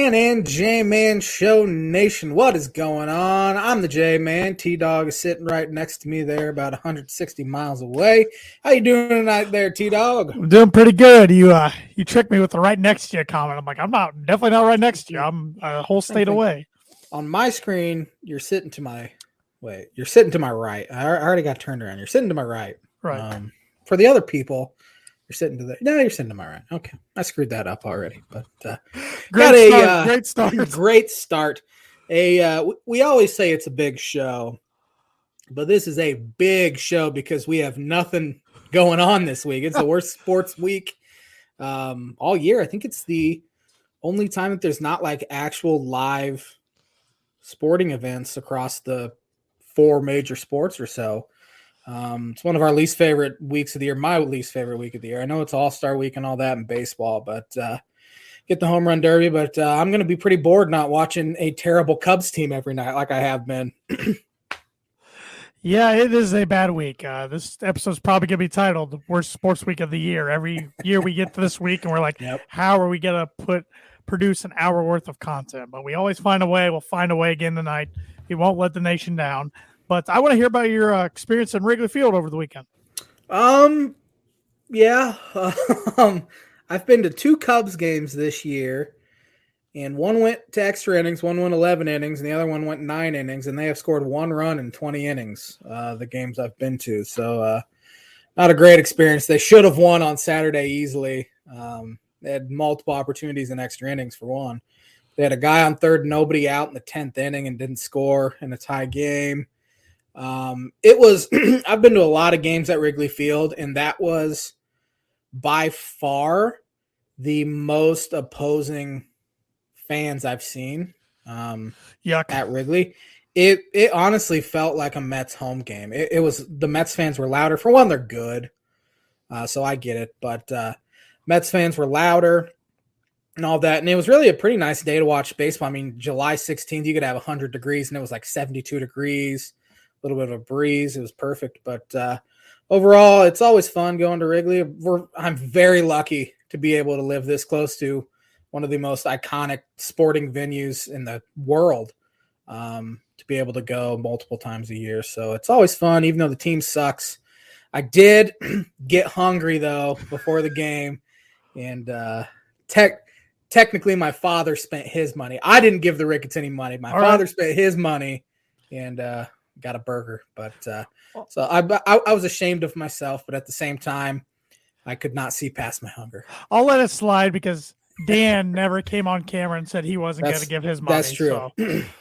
Man and J-Man Show Nation, what is going on? I'm the J-Man. T-Dog is sitting right next to me there, about 160 miles away. How you doing tonight there, T-Dog? I'm doing pretty good. You tricked me with the right next to you comment. I'm like, definitely not right next to you. I'm a whole state away. On my screen, you're sitting to my right. I already got turned around. You're sitting to my right. Right. For the other people, you're sitting to my right. Okay. I screwed that up already, but great start. Great start. We always say it's a big show, but this is a big show because we have nothing going on this week. It's the worst sports week all year. I think it's the only time that there's not like actual live sporting events across the 4 major sports or so. It's one of our least favorite weeks of the year, my least favorite week of the year. I know it's All-Star week and all that in baseball, but get the home run derby. But I'm going to be pretty bored not watching a terrible Cubs team every night like I have been. Yeah, it is a bad week. This episode's probably going to be titled the worst sports week of the year. Every year we get to this week and we're like, How are we going to produce an hour worth of content? But we always find a way. We'll find a way again tonight. We won't let the nation down. But I want to hear about your experience in Wrigley Field over the weekend. Yeah. I've been to 2 Cubs games this year, and one went to extra innings, one went 11 innings, and the other one went 9 innings, and they have scored 1 run in 20 innings, the games I've been to. So not a great experience. They should have won on Saturday easily. They had multiple opportunities in extra innings for one. They had a guy on third, nobody out in the 10th inning and didn't score in a tie game. It was I've been to a lot of games at Wrigley Field, and that was by far the most opposing fans I've seen at Wrigley. It honestly felt like a Mets home game. It was, the Mets fans were louder. For one, they're good, so I get it, but Mets fans were louder and all that, and it was really a pretty nice day to watch baseball. I mean, July 16th, you could have 100 degrees, and it was like 72 degrees. A little bit of a breeze. It was perfect. But overall, it's always fun going to Wrigley. I'm very lucky to be able to live this close to one of the most iconic sporting venues in the world, to be able to go multiple times a year. So it's always fun, even though the team sucks. I did get hungry, though, before the game. And technically, my father spent his money. I didn't give the Ricketts any money. My father spent his money and got a burger, but so I was ashamed of myself, but at the same time, I could not see past my hunger. I'll let it slide because Dan never came on camera and said he wasn't going to give his money. That's true.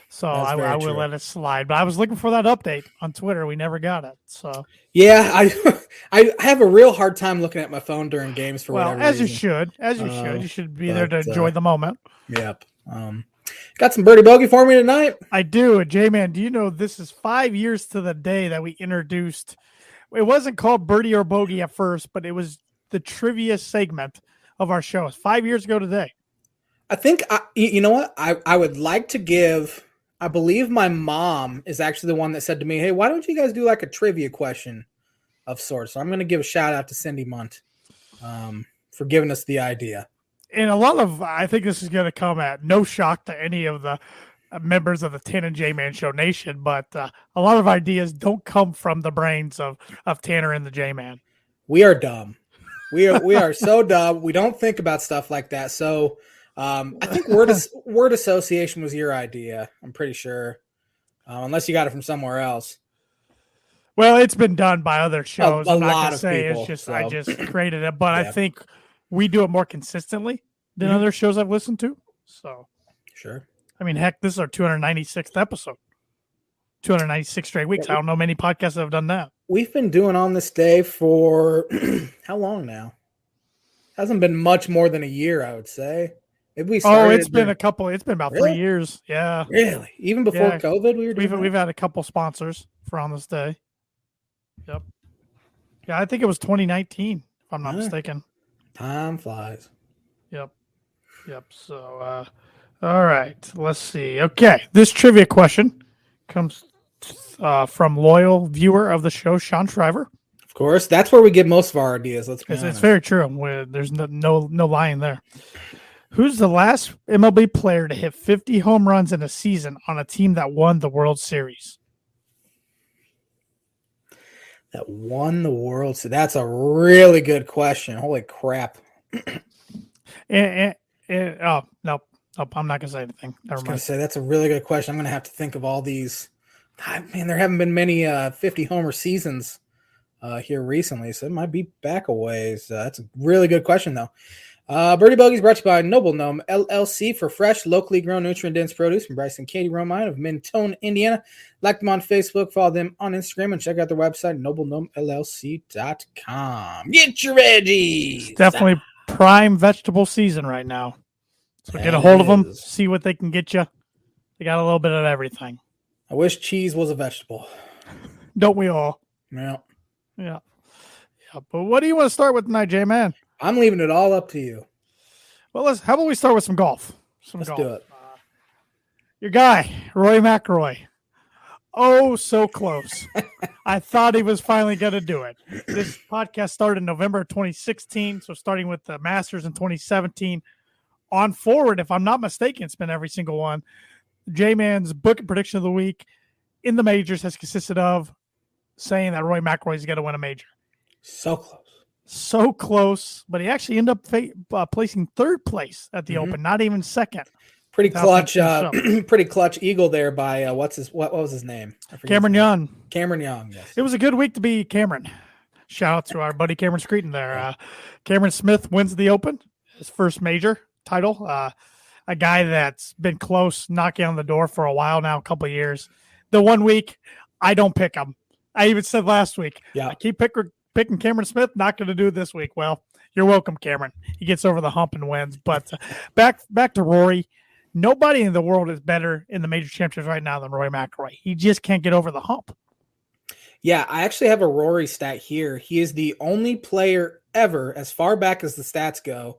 So I will let it slide. But I was looking for that update on Twitter. We never got it. So yeah, I have a real hard time looking at my phone during games for whatever reason. You should be there to enjoy the moment. Yep. Got some Birdie Bogey for me tonight? I do. J-Man, do you know this is 5 years to the day that we introduced, it wasn't called Birdie or Bogey at first, but it was the trivia segment of our show. It's 5 years ago today. I think, you know what? I would like to give, I believe my mom is actually the one that said to me, hey, why don't you guys do like a trivia question of sorts? So I'm going to give a shout out to Cindy Munt for giving us the idea. And I think this is going to come at no shock to any of the members of the Tan and J-Man Show Nation, but a lot of ideas don't come from the brains of Tanner and the J-Man. We are dumb. We are so dumb. We don't think about stuff like that. So I think word association was your idea. I'm pretty sure, unless you got it from somewhere else. Well, it's been done by other shows. A lot of people. It's just I just created it, but yeah. I think we do it more consistently than other shows I've listened to. So, sure. I mean, heck, this is our 296th episode. 296 straight weeks. I don't know many podcasts that have done that. We've been doing On This Day for how long now? Hasn't been much more than a year, I would say. Maybe we started. It's been about 3 years. Yeah. Really? Even before COVID, we were doing we've had a couple sponsors for On This Day. Yep. Yeah, I think it was 2019, if I'm not mistaken. Time flies. Yep. So, all right. Let's see. Okay. This trivia question comes from loyal viewer of the show, Sean Shriver. Of course. That's where we get most of our ideas. Let's be honest. It's very true. There's no lying there. Who's the last MLB player to hit 50 home runs in a season on a team that won the World Series? That won the World Series. That's a really good question. Holy crap. Oh, nope. I'm not going to say anything. I was going to say, that's a really good question. I'm going to have to think of all these. God, man, there haven't been many 50 homer seasons here recently, so it might be back a ways. That's a really good question, though. Birdie Bogey is brought to you by Noble Gnome LLC for fresh, locally grown, nutrient-dense produce from Bryce and Katie Romine of Mentone, Indiana. Like them on Facebook, follow them on Instagram, and check out their website, noblegnomellc.com. Get your veggies! It's definitely prime vegetable season right now. So get a hold of them, see what they can get you. They got a little bit of everything. I wish cheese was a vegetable. Don't we all? Yeah. But what do you want to start with tonight, J-Man? I'm leaving it all up to you. Well, how about we start with some golf? Let's do it. Your guy, Roy McIlroy. Oh, so close. I thought he was finally going to do it. This podcast started in November of 2016, so starting with the Masters in 2017 on forward, if I'm not mistaken, it's been every single one. J-Man's book and prediction of the week in the majors has consisted of saying that Roy McIlroy is going to win a major. So close. So close, but he actually ended up placing third place at the Open, not even second. Pretty clutch eagle there by what was his name? Cameron Young. Cameron Young, yes. It was a good week to be Cameron. Shout out to our buddy Cameron Screeton there. Cameron Smith wins the Open, his first major title. A guy that's been close, knocking on the door for a while now, a couple of years. The 1 week, I don't pick him. I even said last week, I keep picking Cameron Smith, not going to do it this week. Well, you're welcome, Cameron. He gets over the hump and wins. But back to Rory. Nobody in the world is better in the major championships right now than Roy McIlroy. He just can't get over the hump. Yeah, I actually have a Rory stat here. He is the only player ever, as far back as the stats go,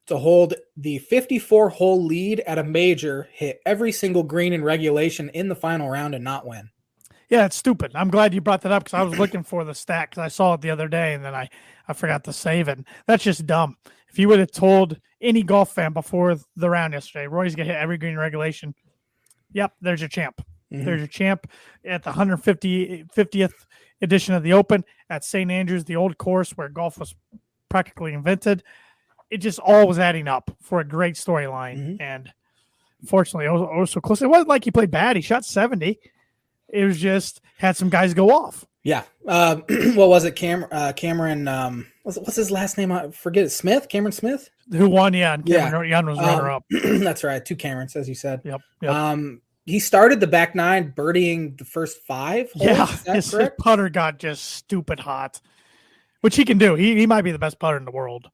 to hold the 54-hole lead at a major, hit every single green in regulation in the final round, and not win. Yeah, it's stupid. I'm glad you brought that up because I was looking for the stat because I saw it the other day and then I forgot to save it. That's just dumb. If you would have told any golf fan before the round yesterday, Roy's going to hit every green regulation, yep, there's your champ. Mm-hmm. There's your champ at the 150th edition of the Open at St. Andrews, the old course where golf was practically invented. It just all was adding up for a great storyline. Mm-hmm. And unfortunately, it was so close. It wasn't like he played bad. He shot 70. It was just had some guys go off. Yeah. What was it? Cameron. What's his last name? I forget it. Smith? Cameron Smith? Who won? Yeah. And Cameron Young was runner up. That's right. 2 Camerons, as you said. Yep. He started the back 9 birdieing the first 5 holes. Yeah. His putter got just stupid hot, which he can do. He might be the best putter in the world.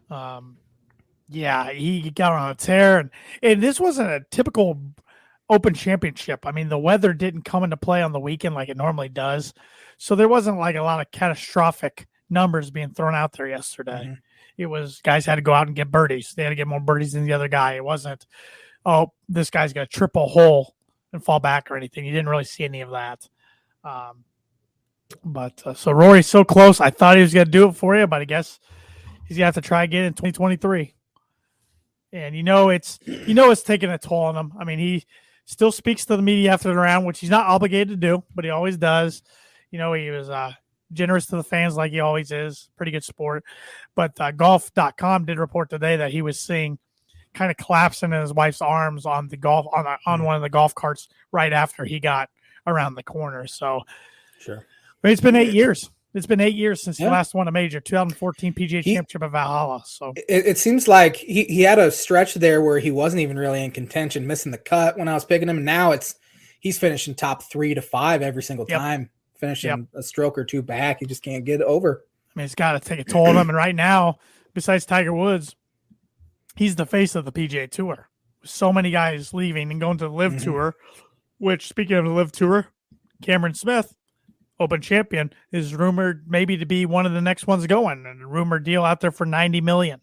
Yeah, he got on a tear. And this wasn't a typical Open Championship. I mean, the weather didn't come into play on the weekend like it normally does. So there wasn't like a lot of catastrophic numbers being thrown out there yesterday. Mm-hmm. It was guys had to go out and get birdies. They had to get more birdies than the other guy. It wasn't, oh, this guy's got a triple hole and fall back or anything. You didn't really see any of that. So Rory's so close. I thought he was going to do it for you, but I guess he's going to have to try again in 2023. And it's taking a toll on him. I mean, he still speaks to the media after the round, which he's not obligated to do, but he always does. He was generous to the fans like he always is. Pretty good sport. But golf.com did report today that he was seeing kind of collapsing in his wife's arms on the golf on one of the golf carts right after he got around the corner. So sure. But it's been 8 years. It's been 8 years since he last won a major, 2014 PGA Championship at Valhalla. So it seems like he had a stretch there where he wasn't even really in contention, missing the cut when I was picking him. And now he's finishing top 3 to 5 every single time, finishing a stroke or 2 back. He just can't get it over. I mean, it's got to take a toll on him. And right now, besides Tiger Woods, he's the face of the PGA Tour. So many guys leaving and going to the Live Tour, which, speaking of the Live Tour, Cameron Smith, Open champion, is rumored maybe to be one of the next ones going, and a rumored deal out there for $90 million.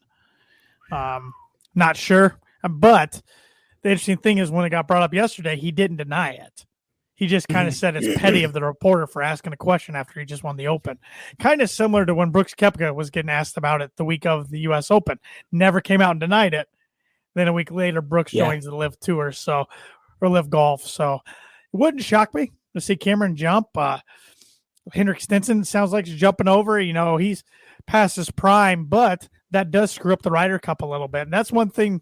Not sure, but the interesting thing is when it got brought up yesterday, he didn't deny it. He just kind of said it's petty of the reporter for asking a question after he just won the Open. Kind of similar to when Brooks Koepka was getting asked about it the week of the U.S. Open. Never came out and denied it. Then a week later, Brooks joins the Live Tour, or Live Golf. So it wouldn't shock me to see Cameron jump. Henrik Stenson sounds like he's jumping over. He's past his prime, but that does screw up the Ryder Cup a little bit. And that's one thing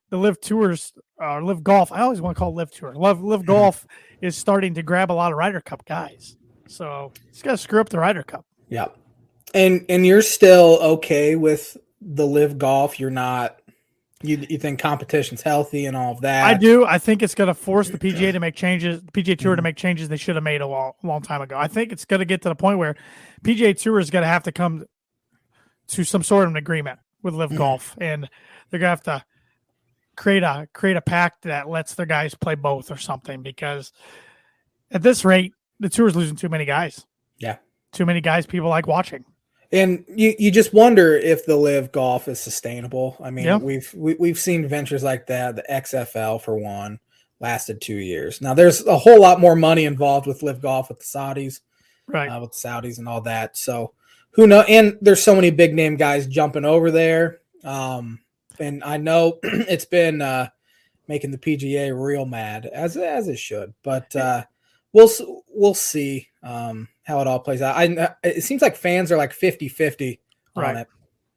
the Live Tours, Live Golf, I always want to call it Live Tour. Live Golf is starting to grab a lot of Ryder Cup guys. So it's got to screw up the Ryder Cup. Yeah. And you're still okay with the Live Golf? You're not you think competition's healthy and all of that? I do. I think it's going to force the PGA to make changes, the PGA Tour to make changes they should have made a long time ago. I think it's going to get to the point where PGA Tour is going to have to come to some sort of an agreement with Live Golf, and they're going to have to create a pact that lets their guys play both or something, because at this rate, the tour is losing too many guys. Yeah. Too many guys people like watching. And you just wonder if the Live Golf is sustainable. I mean, we've seen ventures like that. The XFL, for one, lasted 2 years. Now, there's a whole lot more money involved with Live Golf with the Saudis, right? With the Saudis and all that. So who knows? And there's so many big name guys jumping over there. And I know it's been making the PGA real mad, as it should. But we'll see how it all plays out. It seems like fans are like 50-50 on it.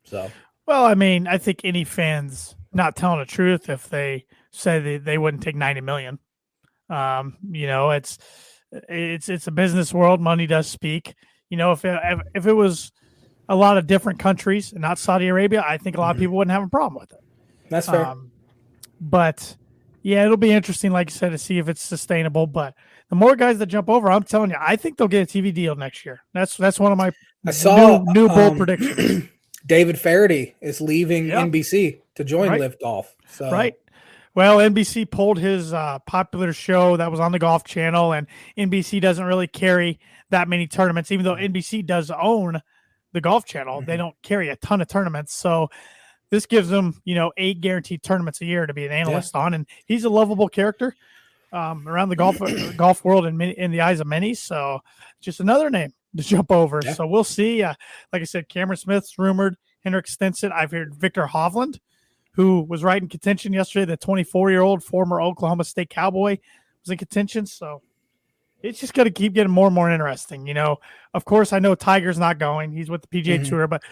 So, well, I mean, I think any fans not telling the truth if they say they wouldn't take $90 million. It's a business world. Money does speak. If it was a lot of different countries and not Saudi Arabia, I think a lot of people wouldn't have a problem with it. That's fair. But yeah, it'll be interesting, like you said, to see if it's sustainable. But the more guys that jump over, I'm telling you, I think they'll get a TV deal next year. That's one of my new bold predictions. David Faraday is leaving NBC to join Live Golf. So. Right. Well, NBC pulled his popular show that was on the Golf Channel, and NBC doesn't really carry that many tournaments, even though NBC does own the Golf Channel. They don't carry a ton of tournaments. So this gives them, 8 guaranteed tournaments a year to be an analyst on. And he's a lovable character around the golf world in the eyes of many. So just another name to jump over. Yeah. So we'll see. Like I said, Cameron Smith's rumored, Henrik Stenson. I've heard Victor Hovland, who was right in contention yesterday. The 24-year-old former Oklahoma State Cowboy was in contention. So it's just going to keep getting more and more interesting. Of course, I know Tiger's not going. He's with the PGA Tour, but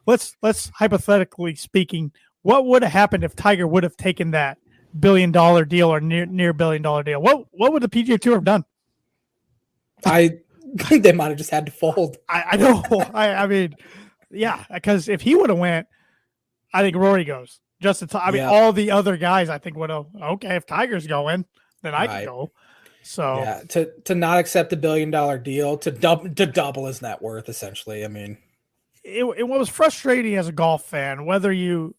let's hypothetically speaking, what would have happened if Tiger would have taken that $1 billion deal or near $1 billion deal? What would the PGA Tour have done? I think they might have just had to fold. I know. I mean, yeah, because if he would have went, I think Rory goes. All the other guys, I think would have. Okay, if Tiger's going, then I can go. So to not accept the $1 billion deal to double his net worth, essentially. I mean, it was frustrating as a golf fan, whether you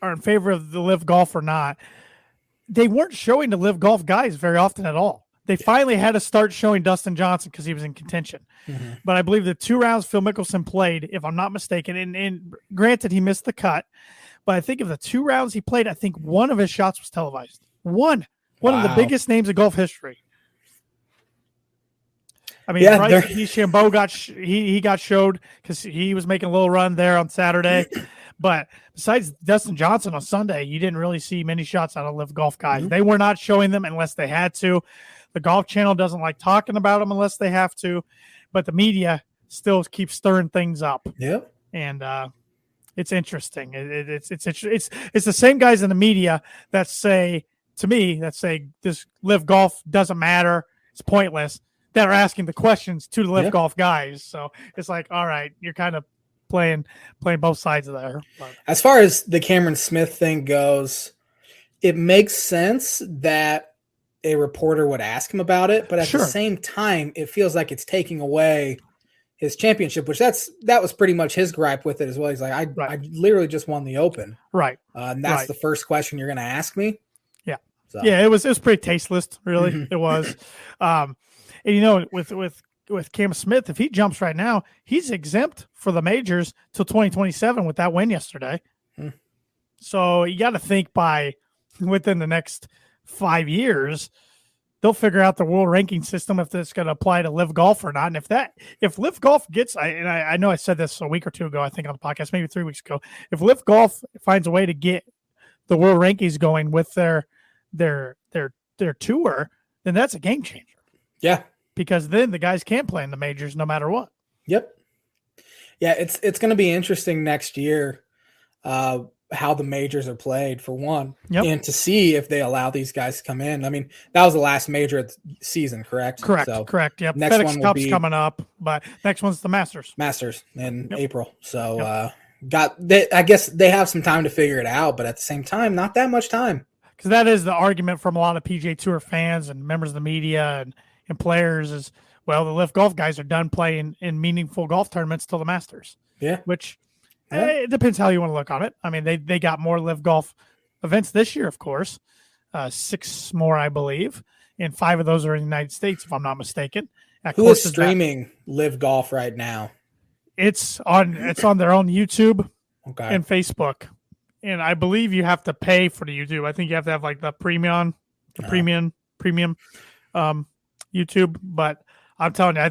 are in favor of the Live Golf or not. They weren't showing the Live Golf guys very often at all. They finally had to start showing Dustin Johnson because he was in contention. But I believe the 2 rounds Phil Mickelson played, if I'm not mistaken, and granted he missed the cut, but I think of the 2 rounds he played, I think one of his shots was televised. One of the biggest names of golf history. I mean, Bryce DeChambeau he got showed because he was making a little run there on Saturday. But besides Dustin Johnson on Sunday, you didn't really see many shots out of Live Golf guys. They were not showing them unless they had to. The Golf Channel doesn't like talking about them unless they have to, but the media still keeps stirring things up. Yep. And it's interesting. It's the same guys in the media that say this Live Golf doesn't matter, it's pointless, that are asking the questions to the Live Golf guys. So it's like, all right, you're kind of playing both sides of there. But as far as the Cameron Smith thing goes, it makes sense that a reporter would ask him about it, but at the same time, it feels like it's taking away his championship, which that was pretty much his gripe with it as well. He's like, I literally just won the Open. Right. And that's the first question you're going to ask me. Yeah. So. Yeah. It was pretty tasteless. Really. It was. And with Cam Smith, if he jumps right now, he's exempt for the majors till 2027 with that win yesterday. So you got to think within the next 5 years, they'll figure out the world ranking system if it's going to apply to Live Golf or not. And if Live Golf gets, I know I said this a week or two ago, I think on the podcast, maybe 3 weeks ago, if Live Golf finds a way to get the world rankings going with their tour, then that's a game changer. Yeah. Because then the guys can't play in the majors no matter what. Yep. Yeah, it's going to be interesting next year how the majors are played, for one, and to see if they allow these guys to come in. I mean, that was the last major of the season, correct? Correct. Yep. Next FedEx one Cup's coming up, but next one's the Masters. In April. So I guess they have some time to figure it out, but at the same time, not that much time. Because that is the argument from a lot of PGA Tour fans and members of the media and players is, well, the Live Golf guys are done playing in meaningful golf tournaments till the Masters. Yeah. Which it depends how you want to look on it. I mean, they got more Live Golf events this year, of course. 6 more, I believe. And 5 of those are in the United States, if I'm not mistaken. Who is streaming Live Golf right now? It's on their own YouTube and Facebook. And I believe you have to pay for the YouTube. I think you have to have like the premium YouTube. But I'm telling you,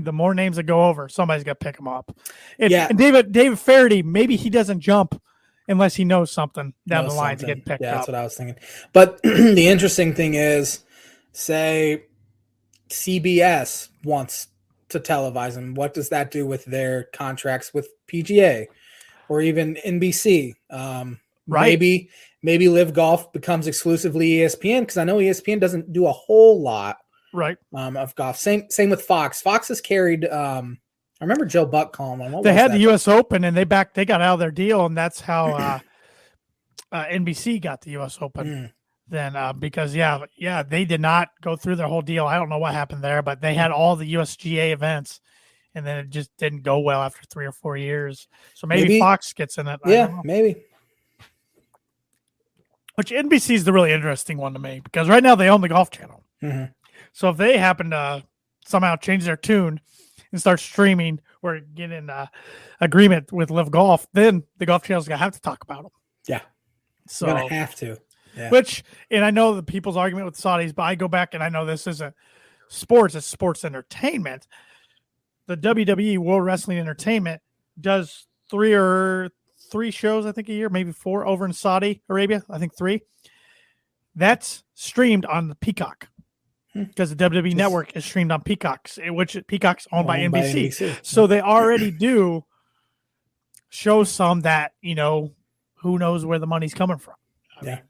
the more names that go over, somebody's got to pick them up. And David Faraday, maybe he doesn't jump unless he knows something down the line to get picked up. Yeah, that's what I was thinking. But the interesting thing is, say CBS wants to televise them. What does that do with their contracts with PGA or even NBC? Maybe Live Golf becomes exclusively ESPN, because I know ESPN doesn't do a whole lot of golf. Same with Fox. Fox has carried. I remember Joe Buck calling them. They had the U.S. Open, and they got out of their deal, and that's how NBC got the U.S. Open. Then because they did not go through their whole deal. I don't know what happened there, but they had all the USGA events, and then it just didn't go well after 3 or 4 years. So maybe Fox gets in it. Yeah, maybe. Which NBC is the really interesting one to me, because right now they own the Golf Channel. Mm-hmm. So if they happen to somehow change their tune and start streaming or get in agreement with Live Golf, then the Golf Channel's going to have to talk about them. Yeah. So going to have to. Yeah. And I know the people's argument with Saudis, but I go back and I know this isn't sports, it's sports entertainment. The WWE World Wrestling Entertainment does 3 shows, I think, a year, maybe 4 over in Saudi Arabia. I think 3. That's streamed on the Peacock, because the WWE Network is streamed on Peacocks, which Peacock's owned by NBC. So they already do show some that, who knows where the money's coming from. I mean,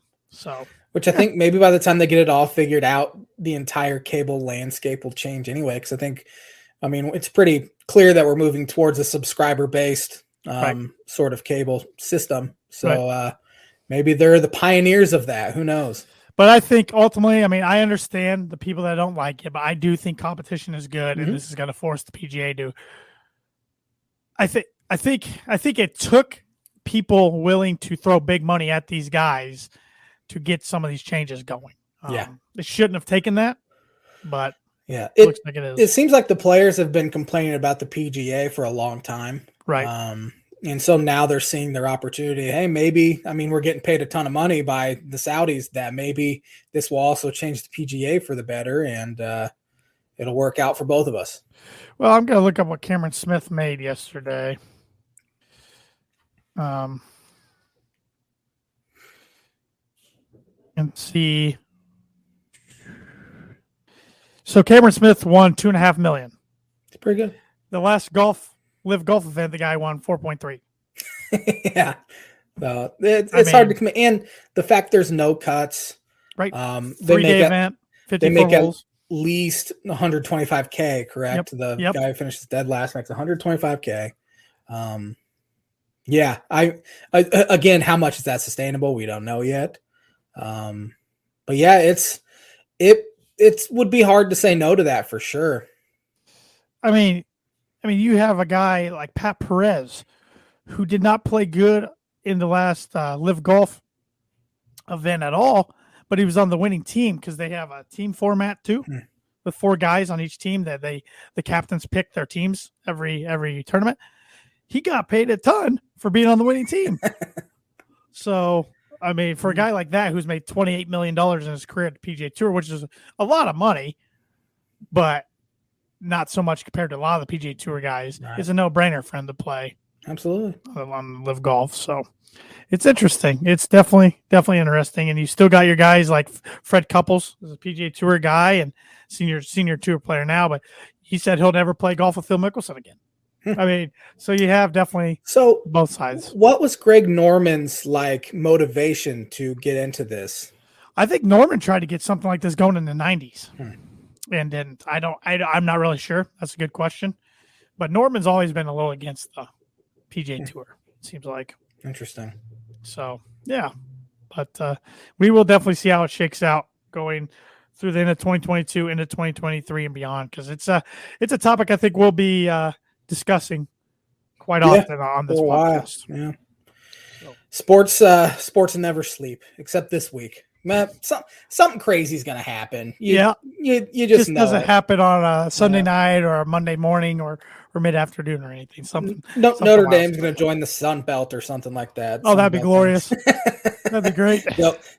which I think maybe by the time they get it all figured out, the entire cable landscape will change anyway. Because it's pretty clear that we're moving towards a subscriber-based sort of cable system. So maybe they're the pioneers of that. Who knows? But I think ultimately, I understand the people that don't like it, but I do think competition is good, and this is going to force the PGA to. I think it took people willing to throw big money at these guys to get some of these changes going. They shouldn't have taken that, but it looks like it is. It seems like the players have been complaining about the PGA for a long time. Right. And so now they're seeing their opportunity. Hey, maybe, we're getting paid a ton of money by the Saudis, that maybe this will also change the PGA for the better, and it'll work out for both of us. Well, I'm going to look up what Cameron Smith made yesterday. And see. So Cameron Smith won $2.5 million. It's pretty good. The last Live Golf event, the guy won 4.3. Yeah. So it's hard to commit. And the fact there's no cuts. Right. 3-day event, 54 they make holes. At least $125K, correct? The guy who finishes dead last makes $125K. Yeah. I again, how much is that sustainable? We don't know yet. But yeah, it would be hard to say no to that for sure. You have a guy like Pat Perez, who did not play good in the last Live Golf event at all, but he was on the winning team, because they have a team format too, with 4 guys on each team that the captains pick their teams every tournament. He got paid a ton for being on the winning team. So, for a guy like that who's made $28 million in his career at the PGA Tour, which is a lot of money, but not so much compared to a lot of the PGA Tour guys, it's a no-brainer for him to play Absolutely. On Live Golf. So it's interesting. It's definitely interesting. And you still got your guys like Fred Couples, who's a PGA Tour guy and senior tour player now, but he said he'll never play golf with Phil Mickelson again. I mean, so you have definitely both sides. What was Greg Norman's motivation to get into this? I think Norman tried to get something like this going in the 90s. And then I'm not really sure. That's a good question. But Norman's always been a little against the PGA Tour, it seems like. Interesting. So, yeah. But we will definitely see how it shakes out going through the end of 2022 into 2023 and beyond, because it's a topic I think we'll be discussing quite often on this podcast. Yeah. So. Sports never sleep, except this week. Man, something crazy is going to happen. You just know doesn't happen on a Sunday night or a Monday morning or mid afternoon or anything. Notre Dame's going to join the Sun Belt or something like that. Oh, that'd be glorious. That'd be great.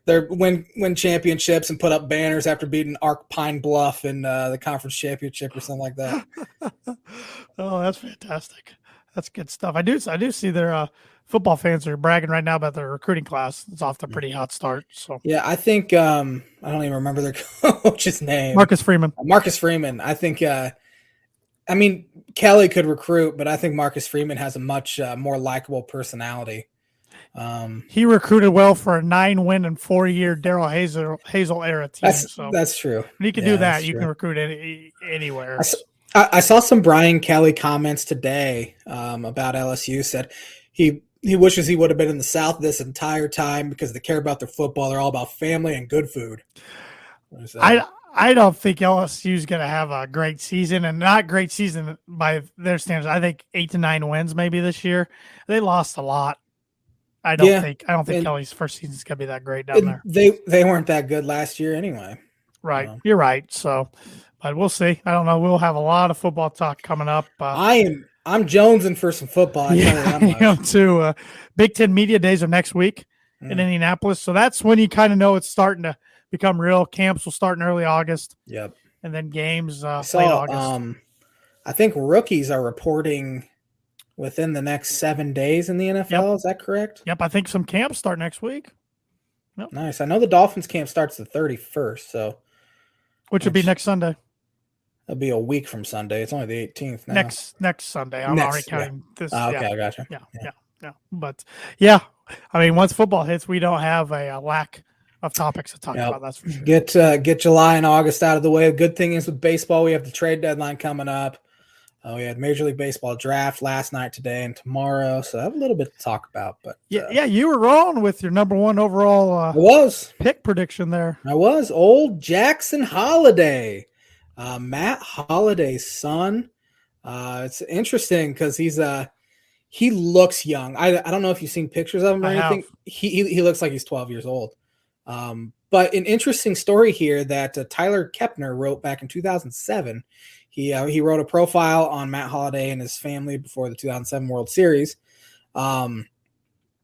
They're win championships and put up banners after beating Arc Pine Bluff in the conference championship or something like that. Oh, that's fantastic. That's good stuff. I do see their football fans are bragging right now about their recruiting class. It's off to a pretty hot start. So yeah, I think I don't even remember their coach's name. Marcus Freeman. I think Kelly could recruit, but I think Marcus Freeman has a much more likable personality. He recruited well for a 9-win and 4-year Darrell Hazel era team. That's true. When you can do that, you can recruit anywhere. I saw some Brian Kelly comments today about LSU. Said he wishes he would have been in the South this entire time because they care about their football. They're all about family and good food. I don't think LSU's going to have a great season, and not great season by their standards. I think 8 to 9 wins maybe this year. They lost a lot. I don't think Kelly's first season is going to be that great down there. They weren't that good last year anyway. Right. You're right. So, but we'll see. I don't know. We'll have a lot of football talk coming up. I'm jonesing for some football. I am too. Big Ten Media Days are next week in Indianapolis. So that's when you kind of know it's starting to become real. Camps will start in early August. Yep. And then games late August. I think rookies are reporting within the next 7 days in the NFL. Yep. Is that correct? Yep. I think some camps start next week. Yep. Nice. I know the Dolphins camp starts the 31st. Which would be next Sunday. It'll be a week from Sunday. It's only the 18th now. Next Sunday. I'm already counting this. Okay, I gotcha. Yeah. But, yeah, I mean, once football hits, we don't have a lack of topics to talk about. That's for sure. Get July and August out of the way. The good thing is with baseball, we have the trade deadline coming up. We had Major League Baseball draft last night, today, and tomorrow. So I have a little bit to talk about. But you were wrong with your number one overall pick prediction there. I was. Old Jackson Holliday. Matt Holliday's son. It's interesting because he looks young. I don't know if you've seen pictures of him or anything. He looks like he's 12 years old. But an interesting story here that Tyler Kepner wrote back in 2007. He wrote a profile on Matt Holliday and his family before the 2007 World Series.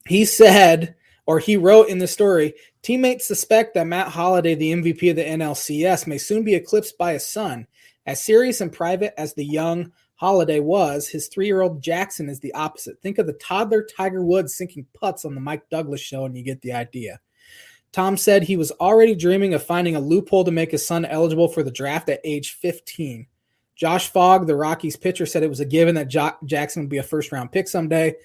He said, or he wrote in the story, teammates suspect that Matt Holliday, the MVP of the NLCS, may soon be eclipsed by his son. As serious and private as the young Holliday was, his 3-year-old Jackson is the opposite. Think of the toddler Tiger Woods sinking putts on the Mike Douglas show and you get the idea. Tom said he was already dreaming of finding a loophole to make his son eligible for the draft at age 15. Josh Fogg, the Rockies pitcher, said it was a given that Jackson would be a first-round pick someday.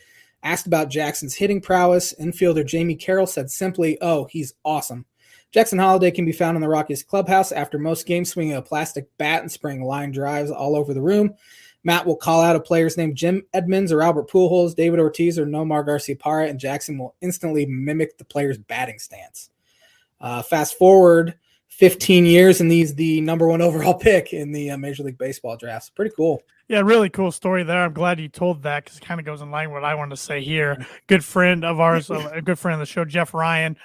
Asked about Jackson's hitting prowess, infielder Jamie Carroll said simply, "Oh, he's awesome." Jackson Holliday can be found in the Rockies clubhouse after most games swinging a plastic bat and spraying line drives all over the room. Matt will call out a player's named Jim Edmonds or Albert Pujols, David Ortiz, or Nomar Garciaparra, and Jackson will instantly mimic the player's batting stance. Fast forward 15 years, and he's the number one overall pick in the Major League Baseball draft. Pretty cool. Yeah, really cool story there. I'm glad you told that because it kind of goes in line with what I wanted to say here. Good friend of ours, a good friend of the show, Jeff Ryan,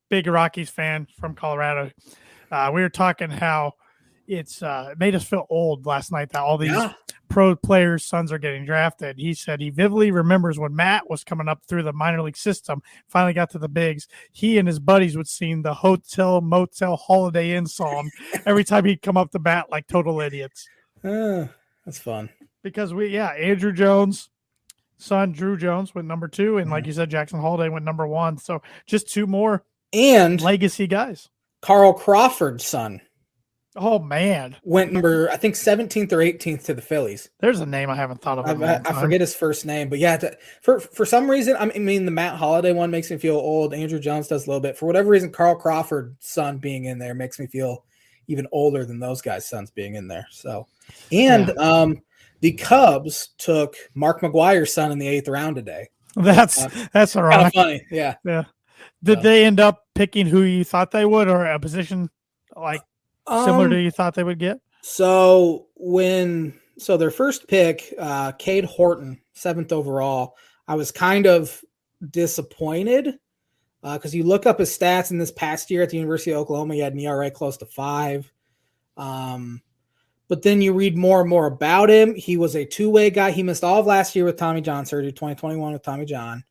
big Rockies fan from Colorado. We were talking how it made us feel old last night that all these pro players' sons are getting drafted. He said he vividly remembers when Matt was coming up through the minor league system, finally got to the bigs. He and his buddies would sing the Hotel Motel Holiday Inn song every time he'd come up to bat like total idiots. That's fun. Because Andrew Jones, son, Drew Jones, went number 2. And like you said, Jackson Holiday went number 1. So just 2 more legacy guys. Carl Crawford's son. Oh, man. Went number, I think, 17th or 18th to the Phillies. There's a name I haven't thought of. I forget his first name, but yeah, for some reason, I mean, the Matt Holliday one makes me feel old. Andrew Jones does a little bit. For whatever reason, Carl Crawford's son being in there makes me feel even older than those guys' sons being in there. So, and the Cubs took Mark McGwire's son in the 8th round today. That's ironic. Kind of funny. Yeah. Did they end up picking who you thought they would, or a position like similar to you thought they would get? So their first pick, Cade Horton, 7th overall, I was kind of disappointed because you look up his stats in this past year at the University of Oklahoma, he had an ERA close to 5. But then you read more and more about him. He was a two-way guy. He missed all of last year with Tommy John surgery, 2021 with Tommy John.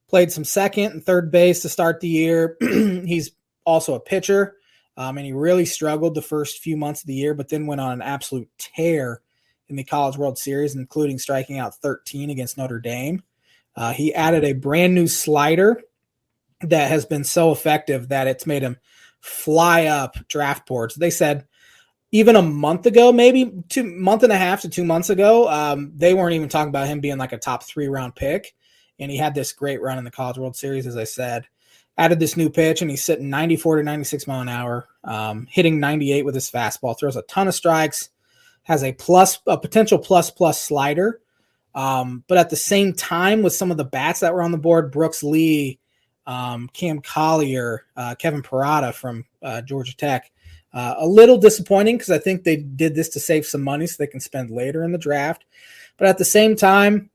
Played some second and third base to start the year. He's also a pitcher, and he really struggled the first few months of the year, but then went on an absolute tear in the College World Series, including striking out 13 against Notre Dame. He added a brand new slider that has been so effective that it's made him fly up draft boards. They said even a month ago, maybe month and a half to 2 months ago, they weren't even talking about him being like a top 3-round pick. And he had this great run in the College World Series, as I said. Added this new pitch, and he's sitting 94 to 96 mile an hour, hitting 98 with his fastball. Throws a ton of strikes, has a potential plus slider. But at the same time, with some of the bats that were on the board, Brooks Lee, Cam Collier, Kevin Parada from Georgia Tech, a little disappointing because I think they did this to save some money so they can spend later in the draft. But at the same time,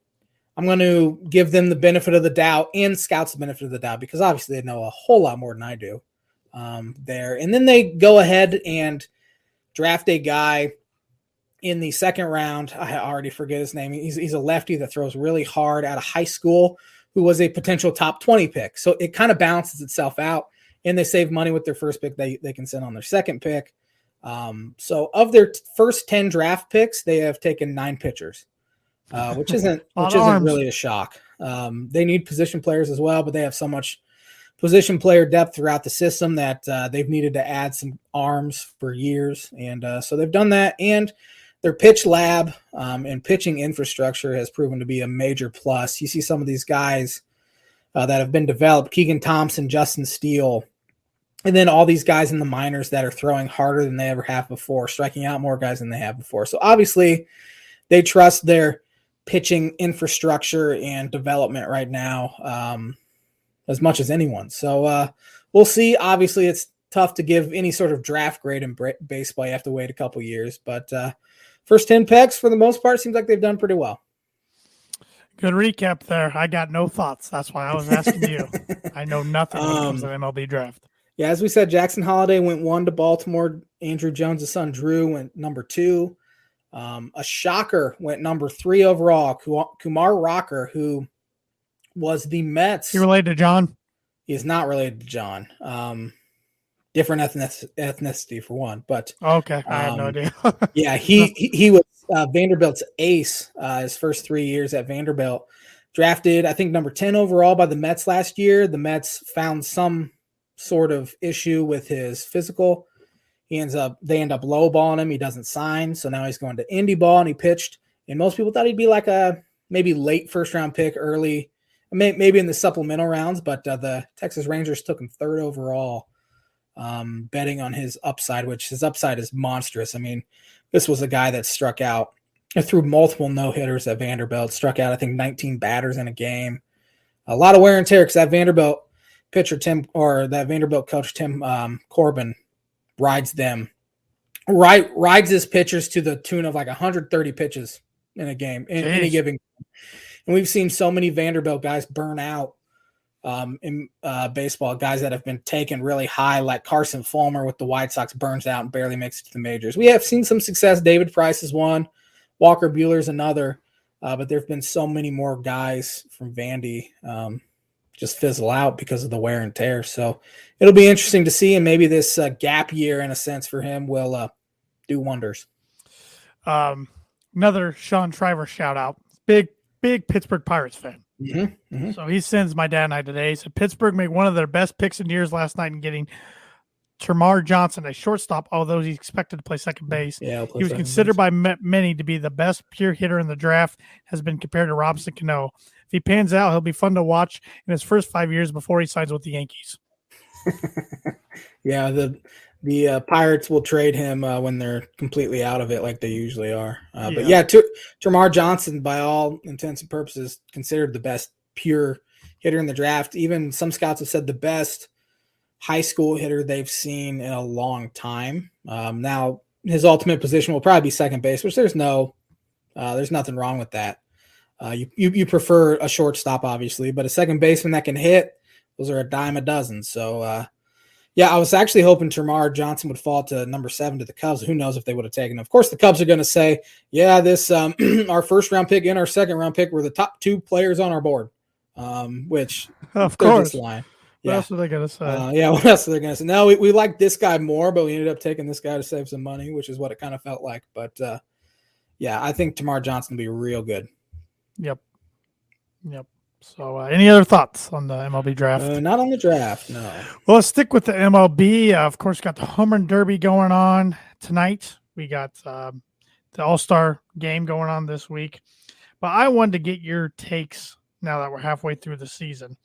I'm going to give them the benefit of the doubt and scouts the benefit of the doubt because obviously they know a whole lot more than I do there. And then they go ahead and draft a guy in the 2nd round. I already forget his name. He's a lefty that throws really hard out of high school who was a potential top 20 pick. So it kind of balances itself out, and they save money with their first pick. They can send on their second pick. So of their first 10 draft picks, they have taken 9 pitchers. Which isn't really a shock. They need position players as well, but they have so much position player depth throughout the system that they've needed to add some arms for years. And so they've done that. And their pitch lab and pitching infrastructure has proven to be a major plus. You see some of these guys that have been developed, Keegan Thompson, Justin Steele, and then all these guys in the minors that are throwing harder than they ever have before, striking out more guys than they have before. So obviously they trust their pitching infrastructure and development right now as much as anyone. So we'll see. Obviously, it's tough to give any sort of draft grade in baseball. You have to wait a couple years. But first 10 picks, for the most part, seems like they've done pretty well. Good recap there. I got no thoughts. That's why I was asking you. I know nothing when it comes to the MLB draft. Yeah, as we said, Jackson Holiday went 1 to Baltimore. Andrew Jones' son, Drew, went number 2. A shocker went number 3 overall. Kumar Rocker, who was the Mets. He related to John? He is not related to John. Different ethnicity for one, but okay, I have no idea. Yeah, he was Vanderbilt's ace his first 3 years at Vanderbilt. Drafted, I think, number 10 overall by the Mets last year. The Mets found some sort of issue with his physical. They end up lowballing him. He doesn't sign. So now he's going to Indy ball, and he pitched. And most people thought he'd be like a maybe late 1st-round pick, early, maybe in the supplemental rounds. But the Texas Rangers took him 3rd overall, betting on his upside, which his upside is monstrous. I mean, this was a guy that struck out through multiple no-hitters at Vanderbilt, struck out, I think, 19 batters in a game. A lot of wear and tear because that Vanderbilt coach, Tim Corbin, rides his pitchers to the tune of like 130 pitches in a game, in any given. And we've seen so many Vanderbilt guys burn out in baseball, guys that have been taken really high, like Carson Fulmer with the White Sox, burns out and barely makes it to the majors. We have seen some success. David Price is one. Walker Buehler's another. But there have been so many more guys from Vandy just fizzle out because of the wear and tear. So it'll be interesting to see, and maybe this gap year, in a sense, for him will do wonders. Another Sean Shriver shout out. Big big Pittsburgh Pirates fan. So he sends my dad and I today. He said Pittsburgh made one of their best picks in years last night in getting Termarr Johnson, a shortstop, although he's expected to play second base. Yeah, he was considered by many to be the best pure hitter in the draft, has been compared to Robinson Cano. If he pans out, he'll be fun to watch in his first 5 years before he signs with the Yankees. Yeah, the Pirates will trade him when they're completely out of it, like they usually are. But yeah, Termarr Johnson, by all intents and purposes, considered the best pure hitter in the draft. Even some scouts have said the best high school hitter they've seen in a long time. Now, his ultimate position will probably be second base, which there's nothing wrong with that. You prefer a shortstop, obviously, but a second baseman that can hit, those are a dime a dozen. So, yeah, I was actually hoping Termarr Johnson would fall to number 7 to the Cubs. Who knows if they would have taken him? Of course, the Cubs are going to say, yeah, this our first round pick and our second round pick were the top 2 players on our board, which of course. Just lying. What else are they going to say? What else are they going to say? No, we like this guy more, but we ended up taking this guy to save some money, which is what it kind of felt like. But, yeah, I think Termarr Johnson will be real good. Yep. So any other thoughts on the MLB draft? Not on the draft, no. Well, let's stick with the MLB. Of course, got the Home Run Derby going on tonight. We got the All-Star game going on this week. But I wanted to get your takes now that we're halfway through the season.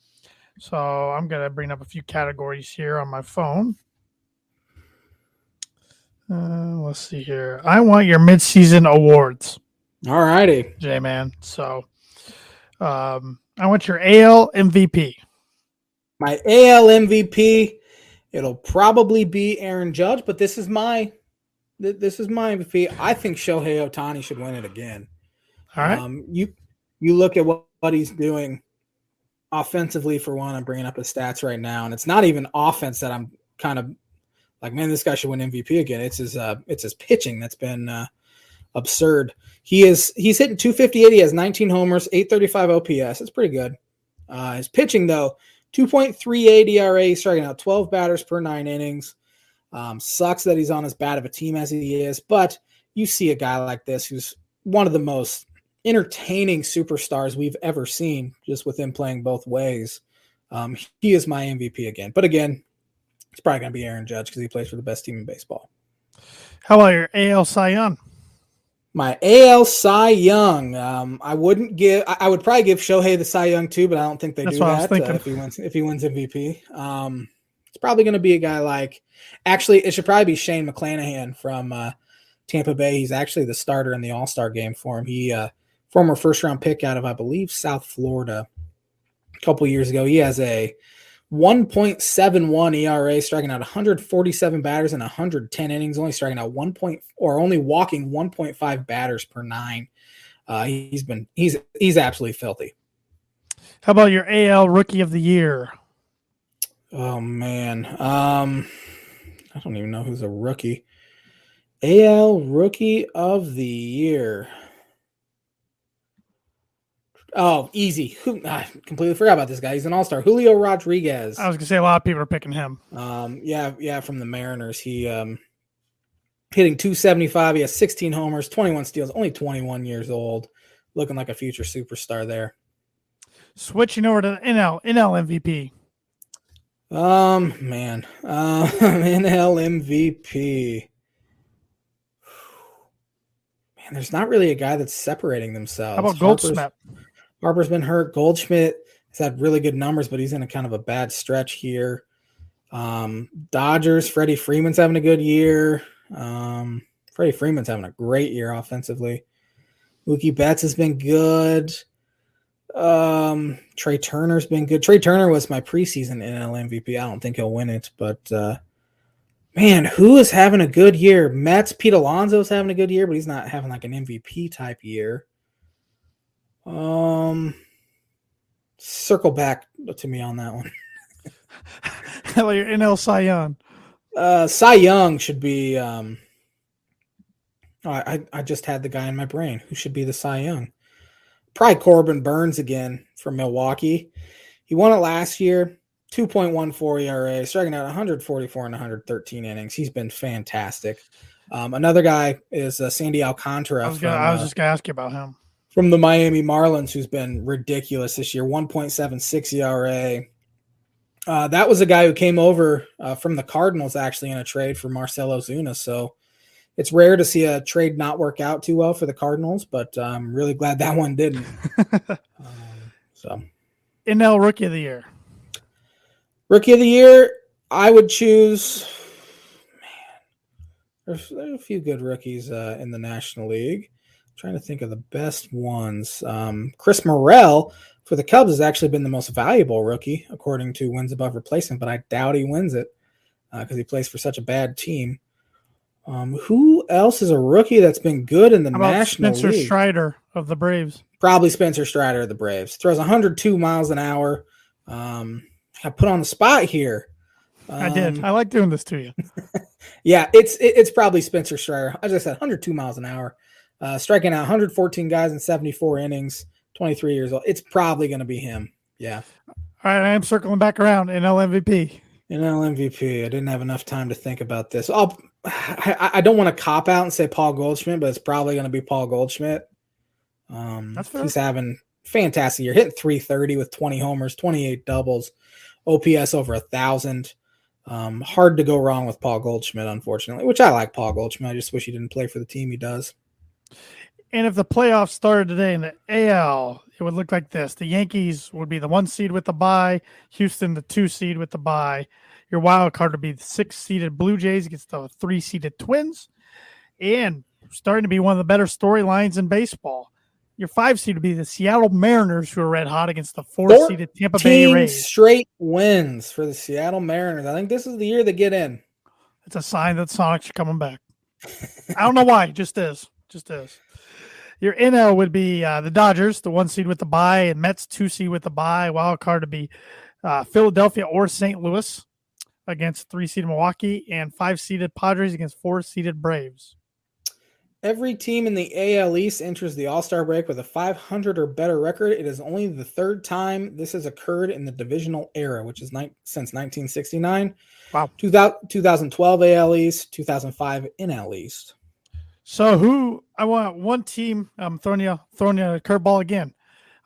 So I'm going to bring up a few categories here on my phone. Let's see here. I want your midseason awards. All righty. J-Man. So I want your AL MVP. My AL MVP, it'll probably be Aaron Judge, but this is my MVP. I think Shohei Ohtani should win it again. All right. You look at what he's doing offensively, for one. I'm bringing up his stats right now, and it's not even offense that I'm kind of like, man, this guy should win MVP again. It's his pitching that's been absurd. He's hitting 258. He has 19 homers, 835 OPS. It's pretty good. His pitching, though, 2.38 ERA, striking out 12 batters per 9 innings. Sucks that he's on as bad of a team as he is, but you see a guy like this who's one of the most entertaining superstars we've ever seen, just with him playing both ways. He is my MVP again. But again, it's probably going to be Aaron Judge because he plays for the best team in baseball. How about your AL Cy Young? My AL Cy Young, I would probably give Shohei the Cy Young too, but I don't think they do that if he wins MVP. It's probably going to be a guy like, actually, it should probably be Shane McClanahan from Tampa Bay. He's actually the starter in the All-Star game for him. He former first-round pick out of, I believe, South Florida a couple years ago. He has a 1.71 ERA, striking out 147 batters in 110 innings, only striking out only walking 1.5 batters per 9. He's absolutely filthy. How about your AL Rookie of the Year? Oh man, I don't even know who's a rookie. AL Rookie of the Year. Oh, easy. I completely forgot about this guy. He's an all-star. Julio Rodriguez. I was going to say a lot of people are picking him. Yeah, from the Mariners. He hitting 275. He has 16 homers, 21 steals, only 21 years old. Looking like a future superstar there. Switching over to NL MVP. NL MVP. Man, there's not really a guy that's separating themselves. How about Goldschmidt? Harper's been hurt. Goldschmidt has had really good numbers, but he's in a kind of a bad stretch here. Dodgers, Freddie Freeman's having a good year. Freddie Freeman's having a great year offensively. Mookie Betts has been good. Trey Turner's been good. Trey Turner was my preseason NL MVP. I don't think he'll win it, but man, who is having a good year? Mets, Pete Alonso's having a good year, but he's not having like an MVP type year. Circle back to me on that one. How about your NL Cy Young? Cy Young should be I just had the guy in my brain who should be the Cy Young. Probably Corbin Burns again from Milwaukee. He won it last year, 2.14 ERA, striking out 144 and 113 innings. He's been fantastic. Another guy is Sandy Alcantara. I was just going to ask you about him. from the Miami Marlins, who's been ridiculous this year, 1.76 ERA. That was a guy who came over from the Cardinals, actually, in a trade for Marcell Ozuna. So it's rare to see a trade not work out too well for the Cardinals, but I'm really glad that one didn't. NL Rookie of the Year. Rookie of the Year, I would choose. There's a few good rookies in the National League. I'm trying to think of the best ones. Chris Morel for the Cubs has actually been the most valuable rookie, according to wins above replacement, but I doubt he wins it because he plays for such a bad team. Who else is a rookie that's been good in the National Spencer League? Strider of the Braves. Probably Spencer Strider of the Braves. Throws 102 miles an hour. I put on the spot here. I did. I like doing this to you. Yeah, it's probably Spencer Strider. As I said, 102 miles an hour. Striking out 114 guys in 74 innings, 23 years old. It's probably going to be him. Yeah. All right, I am circling back around. NL MVP. NL MVP. I didn't have enough time to think about this. I don't want to cop out and say Paul Goldschmidt, but it's probably going to be Paul Goldschmidt. That's fair. He's having a fantastic year. Hitting 330 with 20 homers, 28 doubles, OPS over 1,000. Hard to go wrong with Paul Goldschmidt, unfortunately, which I like Paul Goldschmidt. I just wish he didn't play for the team he does. And if the playoffs started today in the AL, it would look like this. The Yankees would be the 1 seed with the bye. Houston, the 2 seed with the bye. Your wild card would be the 6-seeded Blue Jays against the 3-seeded Twins. And starting to be one of the better storylines in baseball. Your 5 seed would be the Seattle Mariners, who are red hot against the 4-seeded Tampa Bay Rays. Straight wins for the Seattle Mariners. I think this is the year they get in. It's a sign that Sonics are coming back. I don't know why. Just is. Your NL would be the Dodgers, the 1 seed with the bye, and Mets 2 seed with the bye. Wild card to be Philadelphia or St. Louis against 3-seeded Milwaukee, and 5-seeded Padres against 4-seeded Braves. Every team in the AL East enters the All-Star break with a 500 or better record. It is only the third time this has occurred in the divisional era, which is since 1969. Wow. 2012 AL East, 2005 NL East. So I want one team. I'm throwing you a curveball again.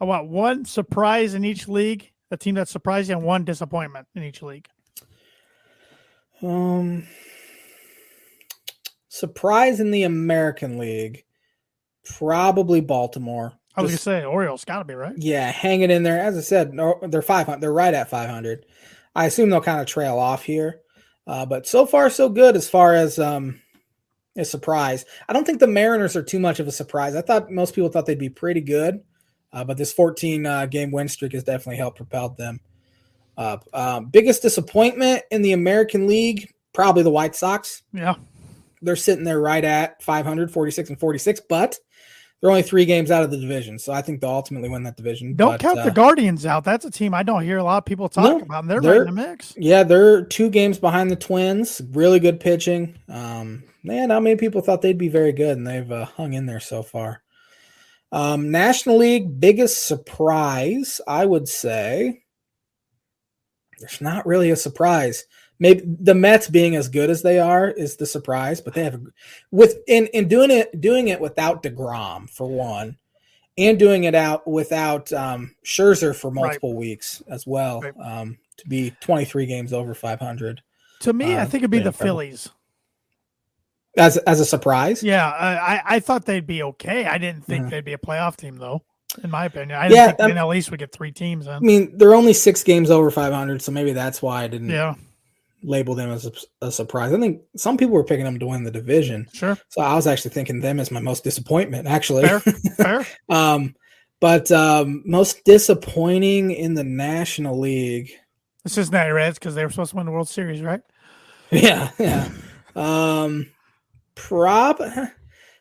I want one surprise in each league, a team that surprised you, and one disappointment in each league. Surprise in the American League, probably Baltimore. I was going to say, Orioles got to be, right? Yeah, hanging in there. As I said, they're 500. They're right at 500. I assume they'll kind of trail off here. But so far, so good as far as a surprise. I don't think the Mariners are too much of a surprise. I thought most people thought they'd be pretty good. But this 14-game win streak has definitely helped propel them. Biggest disappointment in the American League, probably the White Sox. Yeah. They're sitting there right at 500, 46-46, but they're only 3 games out of the division. So I think they'll ultimately win that division. Don't count the Guardians out. That's a team I don't hear a lot of people talk about. And they're right in the mix. Yeah, they're 2 games behind the Twins. Really good pitching. Not many people thought they'd be very good, and they've hung in there so far. National League, biggest surprise, I would say. There's not really a surprise. Maybe the Mets being as good as they are is the surprise, but they have in doing it without DeGrom for one, and doing it out without Scherzer for multiple weeks as well. Right. To be 23 games over 500. To me, I think it'd be the Phillies. As a surprise? Yeah, I thought they'd be okay. I didn't think they'd be a playoff team, though, in my opinion. I didn't think NL East would get 3 teams in. I mean, they're only 6 games over 500, so maybe that's why I didn't label them as a surprise. I think some people were picking them to win the division. Sure. So I was actually thinking them as my most disappointment, actually. Fair. But most disappointing in the National League. The Cincinnati Reds, because they were supposed to win the World Series, right? Yeah.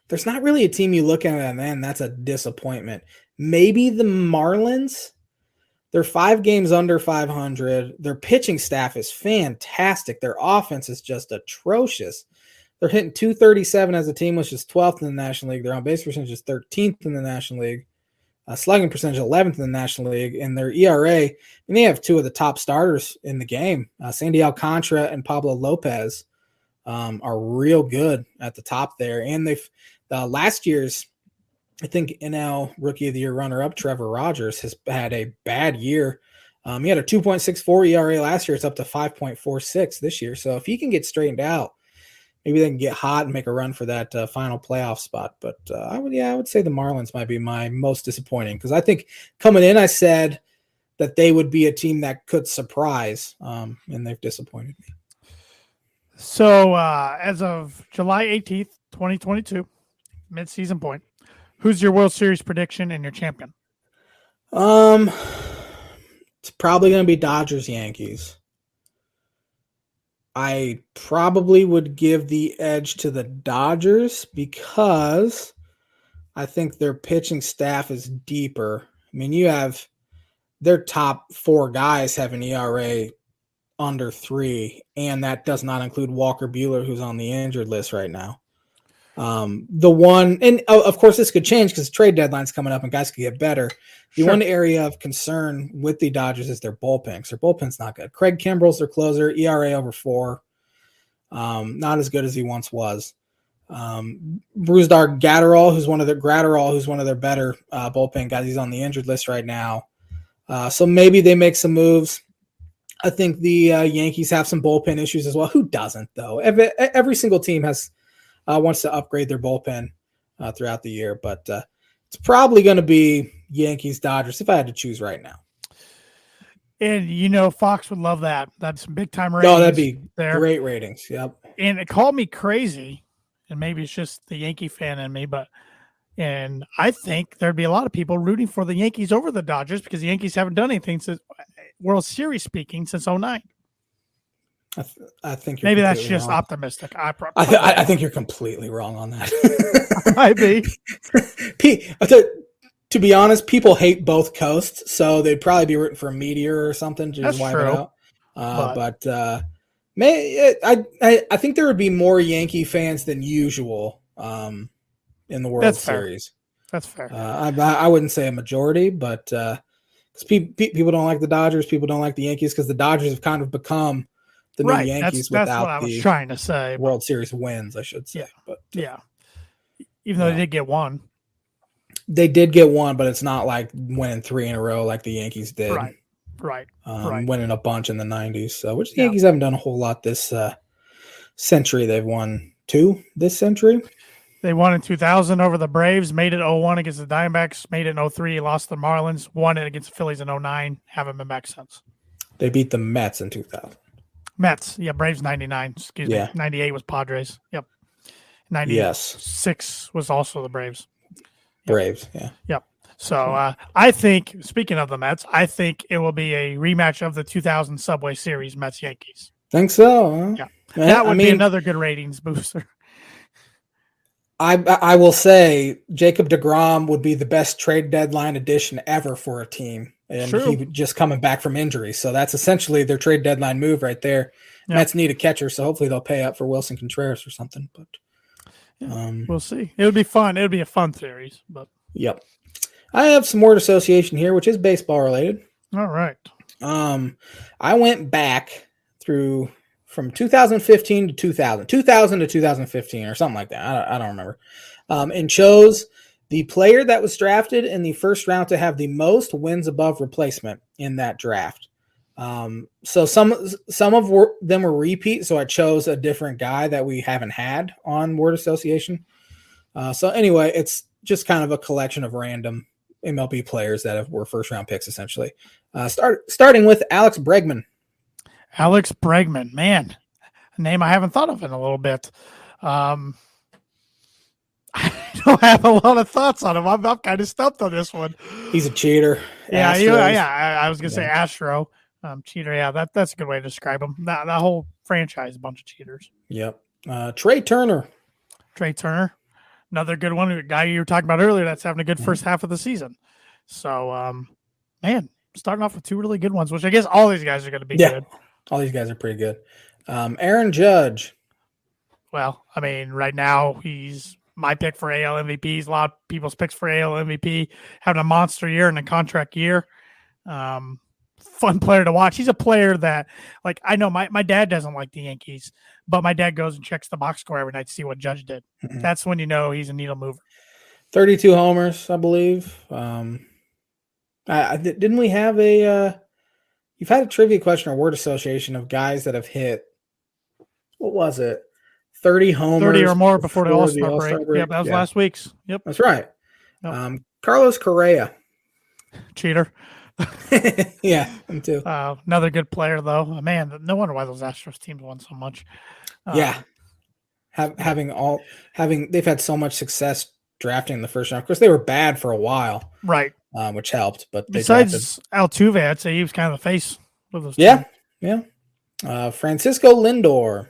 There's not really a team you look at and man, that's a disappointment. Maybe the Marlins. They're 5 games under 500. Their pitching staff is fantastic. Their offense is just atrocious. They're hitting .237 as a team, which is 12th in the National League. Their on-base percentage is 13th in the National League. Slugging percentage 11th in the National League. And their ERA, and they have 2 of the top starters in the game. Sandy Alcantara and Pablo Lopez are real good at the top there. And they've last year's I think NL Rookie of the Year runner-up Trevor Rogers has had a bad year. He had a 2.64 ERA last year. It's up to 5.46 this year. So if he can get straightened out, maybe they can get hot and make a run for that final playoff spot. But I would say the Marlins might be my most disappointing, because I think coming in, I said that they would be a team that could surprise, and they've disappointed me. So as of July 18th, 2022, mid-season point, who's your World Series prediction and your champion? It's probably going to be Dodgers Yankees. I probably would give the edge to the Dodgers because I think their pitching staff is deeper. I mean, you have their top 4 guys have an ERA under 3, and that does not include Walker Buehler, who's on the injured list right now. The one, and of course this could change because trade deadline's coming up and guys could get better. The one area of concern with the Dodgers is their bullpen. Their bullpen's not good. Craig Kimbrell's their closer, ERA over 4. Not as good as he once was. Brusdar Gratterall, who's one of their better bullpen guys. He's on the injured list right now. So maybe they make some moves. I think the Yankees have some bullpen issues as well. Who doesn't, though? Every single team wants to upgrade their bullpen throughout the year, but it's probably going to be Yankees, Dodgers if I had to choose right now. And Fox would love that. That's some big time ratings. Oh, that'd be great ratings. Yep. And it called me crazy, and maybe it's just the Yankee fan in me, and I think there'd be a lot of people rooting for the Yankees over the Dodgers because the Yankees haven't done anything since World Series speaking since 2009. I think maybe that's just wrong. Optimistic. I think you're completely wrong on that. Might be. To be honest, people hate both coasts, so they'd probably be rooting for a meteor or something to just wipe it out. I think there would be more Yankee fans than usual in the World Series. That's fair. I wouldn't say a majority, but because people don't like the Dodgers, people don't like the Yankees because the Dodgers have kind of become the new Yankees that's without what I was the trying to say. World Series wins, I should say. Yeah. But even though they did get one. They did get one, but it's not like winning 3 in a row like the Yankees did. Right. Winning a bunch in the 90s. So, which the Yankees haven't done a whole lot this century. They've won 2 this century. They won in 2000 over the Braves, made it 0-1 against the Diamondbacks, made it 0-3, lost the Marlins, won it against the Phillies in 2009, haven't been back since. They beat the Mets in 2000. Mets, Braves 99, excuse me. 98 was Padres. Yep. 96 was also the Braves. Braves, Yep. So I think, speaking of the Mets, I think it will be a rematch of the 2000 Subway Series, Mets-Yankees. Think so? Huh? Yeah. That would be another good ratings booster. I will say Jacob deGrom would be the best trade deadline addition ever for a team. And he just coming back from injury. So that's essentially their trade deadline move right there. Yep. Mets need a catcher, so hopefully they'll pay up for Wilson Contreras or something. But we'll see. It would be fun. It would be a fun series. But yep. I have some word association here, which is baseball related. All right. I went back through from 2015 to 2000 to 2015 or something like that. I don't remember. And chose the player that was drafted in the first round to have the most wins above replacement in that draft. So some of them were repeat. So I chose a different guy that we haven't had on word association. So anyway, it's just kind of a collection of random MLB players that were first round picks, essentially. Starting with Alex Bregman. Alex Bregman, man, a name I haven't thought of in a little bit. I don't have a lot of thoughts on him. I'm kind of stumped on this one. He's a cheater. Yeah, I was gonna say Astro, cheater. Yeah, that's a good way to describe him. That whole franchise, is a bunch of cheaters. Yep. Trey Turner, another good one. A guy you were talking about earlier that's having a good first half of the season. So, man, starting off with 2 really good ones, which I guess all these guys are going to be good. All these guys are pretty good. Aaron Judge. Well, I mean, right now he's my pick for AL MVP. He's a lot of people's picks for AL MVP. Having a monster year and a contract year. Fun player to watch. He's a player that, like, I know my dad doesn't like the Yankees, but my dad goes and checks the box score every night to see what Judge did. Mm-hmm. That's when you know he's a needle mover. 32 homers, I believe. Didn't we have you've had a trivia question or word association of guys that have hit, what was it? 30 homers 30 or more before the All-Star break. break. Yep, that was last week's. Yep. That's right. Yep. Carlos Correa. Cheater. Yeah, him too. Another good player, though. Man, no wonder why those Astros teams won so much. Yeah. They've had so much success drafting in the first round. Of course, they were bad for a while. Right. Which helped. But besides Altuve, I'd say he was kind of the face of those teams. Yeah. Francisco Lindor.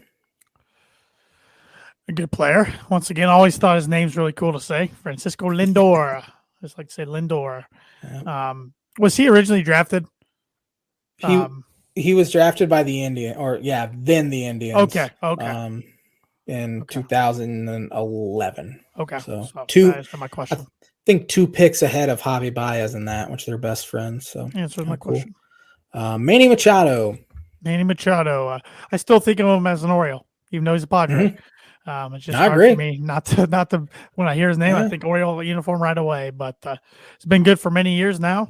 A good player. Once again, always thought his name's really cool to say. Francisco Lindor. I just like to say Lindor. Yeah. Was he originally drafted? He was drafted by the Indians, then the Indians. Okay. In 2011. Okay. So that answers my question. I think 2 picks ahead of Javi Baez in that, which they're best friends. So answers my question. Manny Machado. I still think of him as an Oriole, even though he's a Padre. Mm-hmm. It's just hard for me not to when I hear his name, I think Oriole uniform right away. But it's been good for many years now.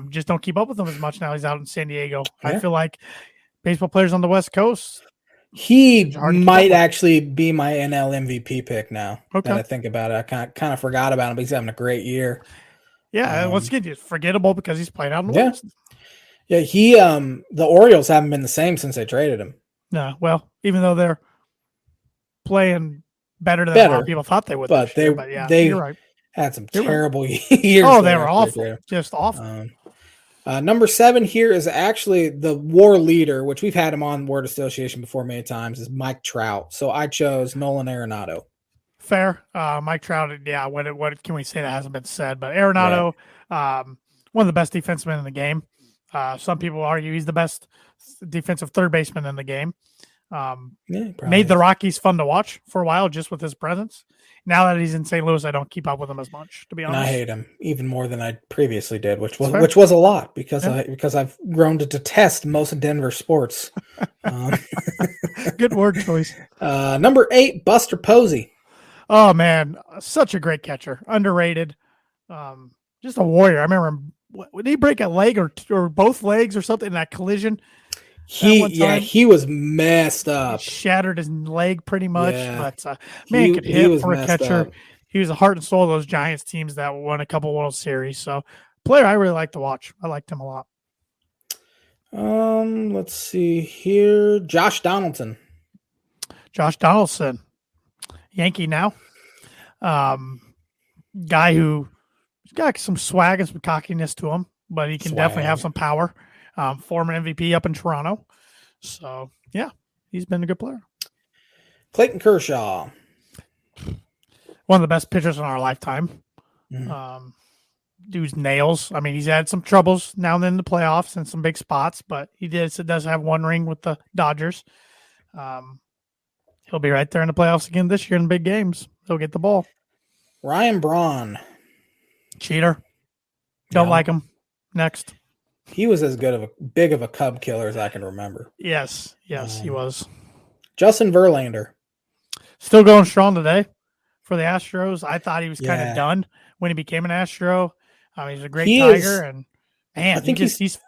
Just don't keep up with him as much now. He's out in San Diego. Yeah. I feel like baseball players on the West Coast. He might actually be my NL MVP pick now. Okay. That I think about it. I kind of forgot about him, but he's having a great year. Yeah, once again, it's forgettable because he's playing out in the West. Yeah, the Orioles haven't been the same since they traded him. No, well, even though they're playing better than a lot of people thought they would. But they you're right. Had some terrible years. Oh, they were awful. Just awful. Number 7 here is actually the WAR leader, which we've had him on word association before many times, is Mike Trout. So I chose Nolan Arenado. Fair. Mike Trout, yeah, what can we say that hasn't been said? But Arenado, one of the best defensemen in the game. Some people argue he's the best defensive third baseman in the game. Made the Rockies fun to watch for a while just with his presence. Now that he's in St. Louis, I don't keep up with him as much, to be honest. And I hate him even more than I previously did, which was a lot because I've grown to detest most of Denver sports. Good word choice. Number 8, Buster Posey. Oh man, such a great catcher, underrated. Just a warrior. I remember him. Did he break a leg or both legs or something in that collision? He was messed up. He shattered his leg pretty much, but man could hit for a catcher. Up. He was the heart and soul of those Giants teams that won a couple World Series. So, player I really like to watch. I liked him a lot. Let's see here. Josh Donaldson, Yankee now. Guy who's got some swag and some cockiness to him, but he can definitely have some power. Former MVP up in Toronto. So, yeah, he's been a good player. Clayton Kershaw. One of the best pitchers in our lifetime. Mm-hmm. Dude's nails. I mean, he's had some troubles now and then in the playoffs and some big spots, but he does have one ring with the Dodgers. He'll be right there in the playoffs again this year in big games. He'll get the ball. Ryan Braun. Cheater. Don't like him. Next. He was as big of a Cub killer as I can remember. Yes, he was. Justin Verlander. Still going strong today for the Astros. I thought he was kind of done when he became an Astro. He's a great Tiger. And man, I think he's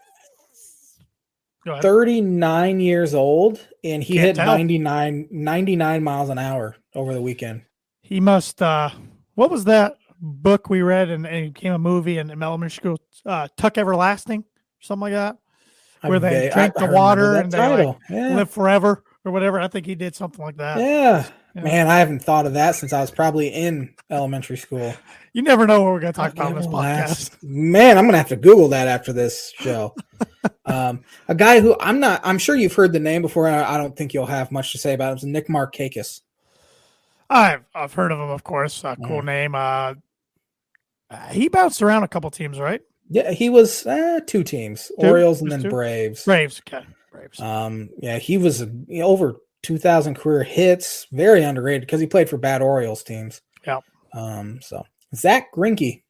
39 years old, and he hit 99 miles an hour over the weekend. He must what was that book we read and it became a movie in elementary school? Tuck Everlasting? Something like that, where they drank the water and they live forever or whatever. I think he did something like that. Yeah. Man, I haven't thought of that since I was probably in elementary school. You never know what we're going to talk about on this podcast. Man, I'm going to have to Google that after this show. A guy who I'm sure you've heard the name before. I don't think you'll have much to say about him. It's Nick Markakis. I've heard of him, of course. Cool name. He bounced around a couple teams, right? Yeah, he was 2 teams, Orioles and then 2? Braves. Braves. He was over 2,000 career hits, very underrated because he played for bad Orioles teams. Yeah. So Zach Greinke,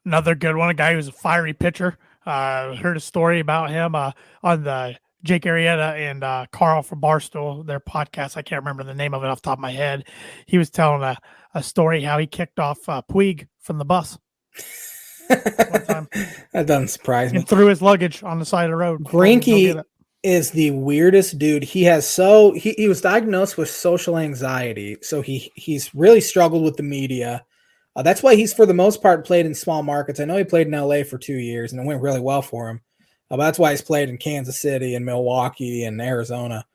another good one, a guy who's a fiery pitcher. Heard a story about him on the Jake Arrieta and Carl from Barstool, their podcast. I can't remember the name of it off the top of my head. He was telling a story how he kicked off Puig from the bus one time. That doesn't surprise me. And threw his luggage on the side of the road. Greinke is the weirdest dude. He was diagnosed with social anxiety, so he's really struggled with the media. That's why he's for the most part played in small markets. I know he played in LA for 2 years and it went really well for him. But that's why he's played in Kansas City and Milwaukee and Arizona.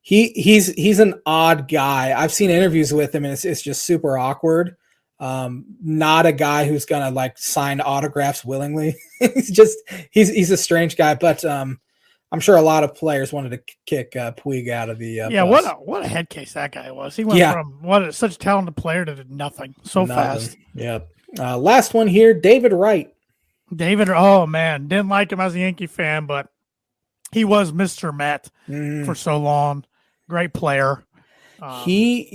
He's an odd guy. I've seen interviews with him and it's just super awkward. Not a guy who's gonna like sign autographs willingly. he's a strange guy, but I'm sure a lot of players wanted to kick Puig out of the bus. What a head case that guy was. He went from such a talented player to nothing fast. Yeah. Last one here, David Wright. David, oh man, didn't like him as a Yankee fan, but he was Mr. Met for so long. Great player. He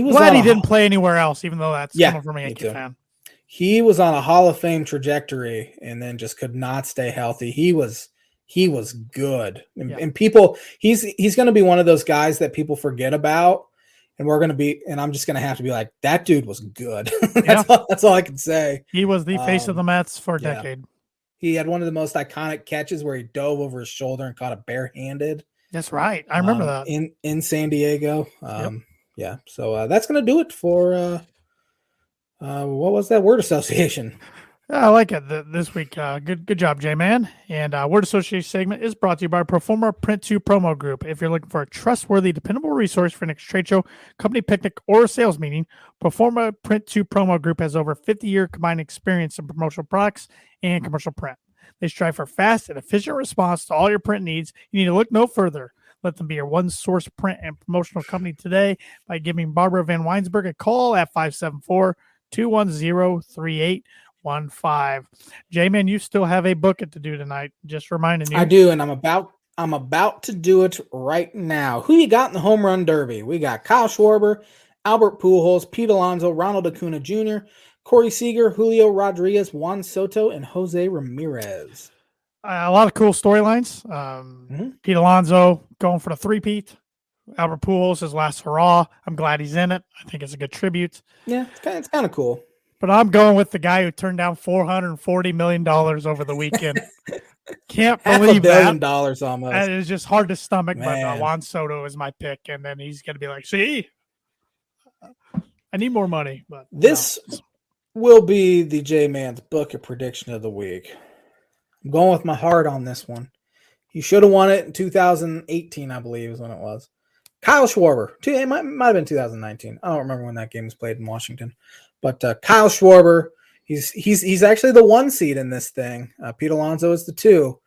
was glad he didn't play anywhere else, even though that's coming from a Yankee fan. He was on a Hall of Fame trajectory and then just could not stay healthy. He was good. And people, he's going to be one of those guys that people forget about. And I'm just going to have to be like, that dude was good. That's all I can say. He was the face of the Mets for a decade. He had one of the most iconic catches where he dove over his shoulder and caught it barehanded. That's right. I remember that. In San Diego. Yeah. So that's going to do it for, what was that word association? I like it this week. Good job, J-Man. And word association segment is brought to you by Proforma Print 2 Promo Group. If you're looking for a trustworthy, dependable resource for next trade show, company picnic, or a sales meeting, Proforma Print 2 Promo Group has over 50-year combined experience in promotional products and commercial print. They strive for fast and efficient response to all your print needs. You need to look no further. Let them be your one-source print and promotional company today by giving Barbara Van Weinsberg a call at 574-210-3815. J-Man, you still have a bucket to do tonight. Just reminding you. I do, and I'm about to do it right now. Who you got in the home run derby? We got Kyle Schwarber, Albert Pujols, Pete Alonso, Ronald Acuna Jr., Corey Seager, Julio Rodriguez, Juan Soto, and Jose Ramirez. A lot of cool storylines. Pete Alonso going for the three-peat. Albert Pujols, his last hurrah. I'm glad he's in it. I think it's a good tribute. Yeah, it's kind of cool. But I'm going with the guy who turned down $440 million over the weekend. Can't believe $500 million almost. And it's just hard to stomach, but Juan Soto is my pick. And then he's going to be like, see, I need more money. But this will be the J-Man's bucket prediction of the week. I'm going with my heart on this one. He should have won it in 2018, I believe is when it was. Kyle Schwarber. It might have been 2019. I don't remember when that game was played in Washington. But Kyle Schwarber, he's actually the 1 seed in this thing. Pete Alonso is the 2.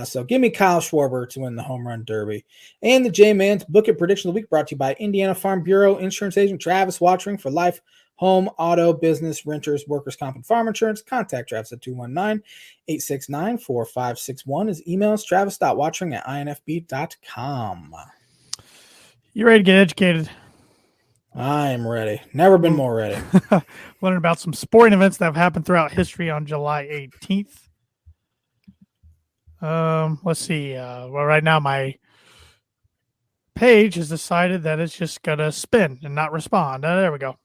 So give me Kyle Schwarber to win the home run derby. And the J-Man's bucket prediction of the week brought to you by Indiana Farm Bureau insurance agent Travis Watchering for life, home, auto, business, renters, workers' comp, and farm insurance. Contact Travis at 219-869-4561. His email is travis.watchering@infb.com. You ready to get educated? I am ready. Never been more ready. Learn about some sporting events that have happened throughout history on July 18th. Let's see. Well, right now my page has decided that it's just going to spin and not respond. There we go.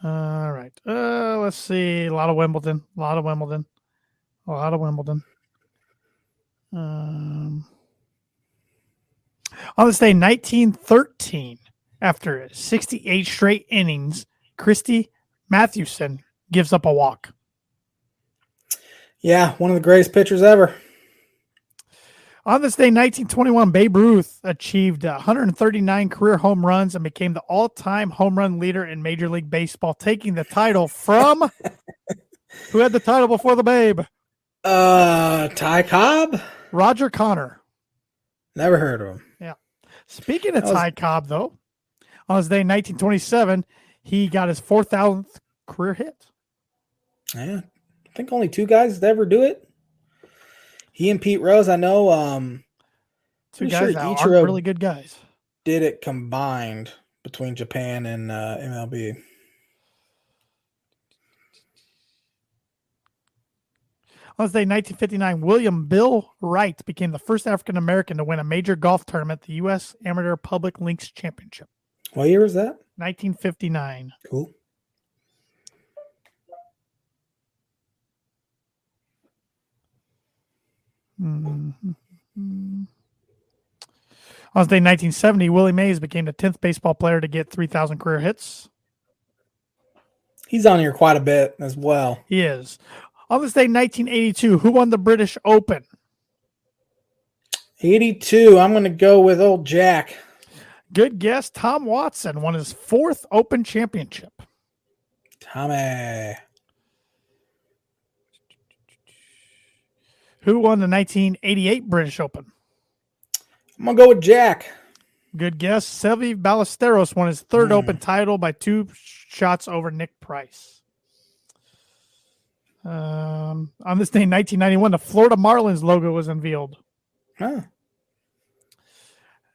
All right. Let's see. A lot of Wimbledon. On this day, 1913, after 68 straight innings, Christy Mathewson gives up a walk. Yeah, one of the greatest pitchers ever. On this day, 1921, Babe Ruth achieved 139 career home runs and became the all-time home run leader in Major League Baseball, taking the title from who had the title before the Babe? Ty Cobb? Roger Connor. Never heard of him. Yeah. Speaking of Ty Cobb, though, on his day, 1927, he got his 4,000th career hit. Yeah, I think only 2 guys to ever do it. He and Pete Rose, I know. 2 guys that are really good guys. Did it combined between Japan and MLB. On this day, 1959, William Bill Wright became the first African American to win a major golf tournament, the U.S. Amateur Public Links Championship. What year was that? 1959. Cool. Mm-hmm. On this day, 1970, Willie Mays became the 10th baseball player to get 3,000 career hits. He's on here quite a bit as well. He is. On this day, 1982, who won the British Open? 82. I'm going to go with old Jack. Good guess. Tom Watson won his 4th Open championship. Tommy. Who won the 1988 British Open? I'm going to go with Jack. Good guess. Seve Ballesteros won his 3rd Open title by 2 shots over Nick Price. On this day in 1991, the Florida Marlins logo was unveiled. Huh.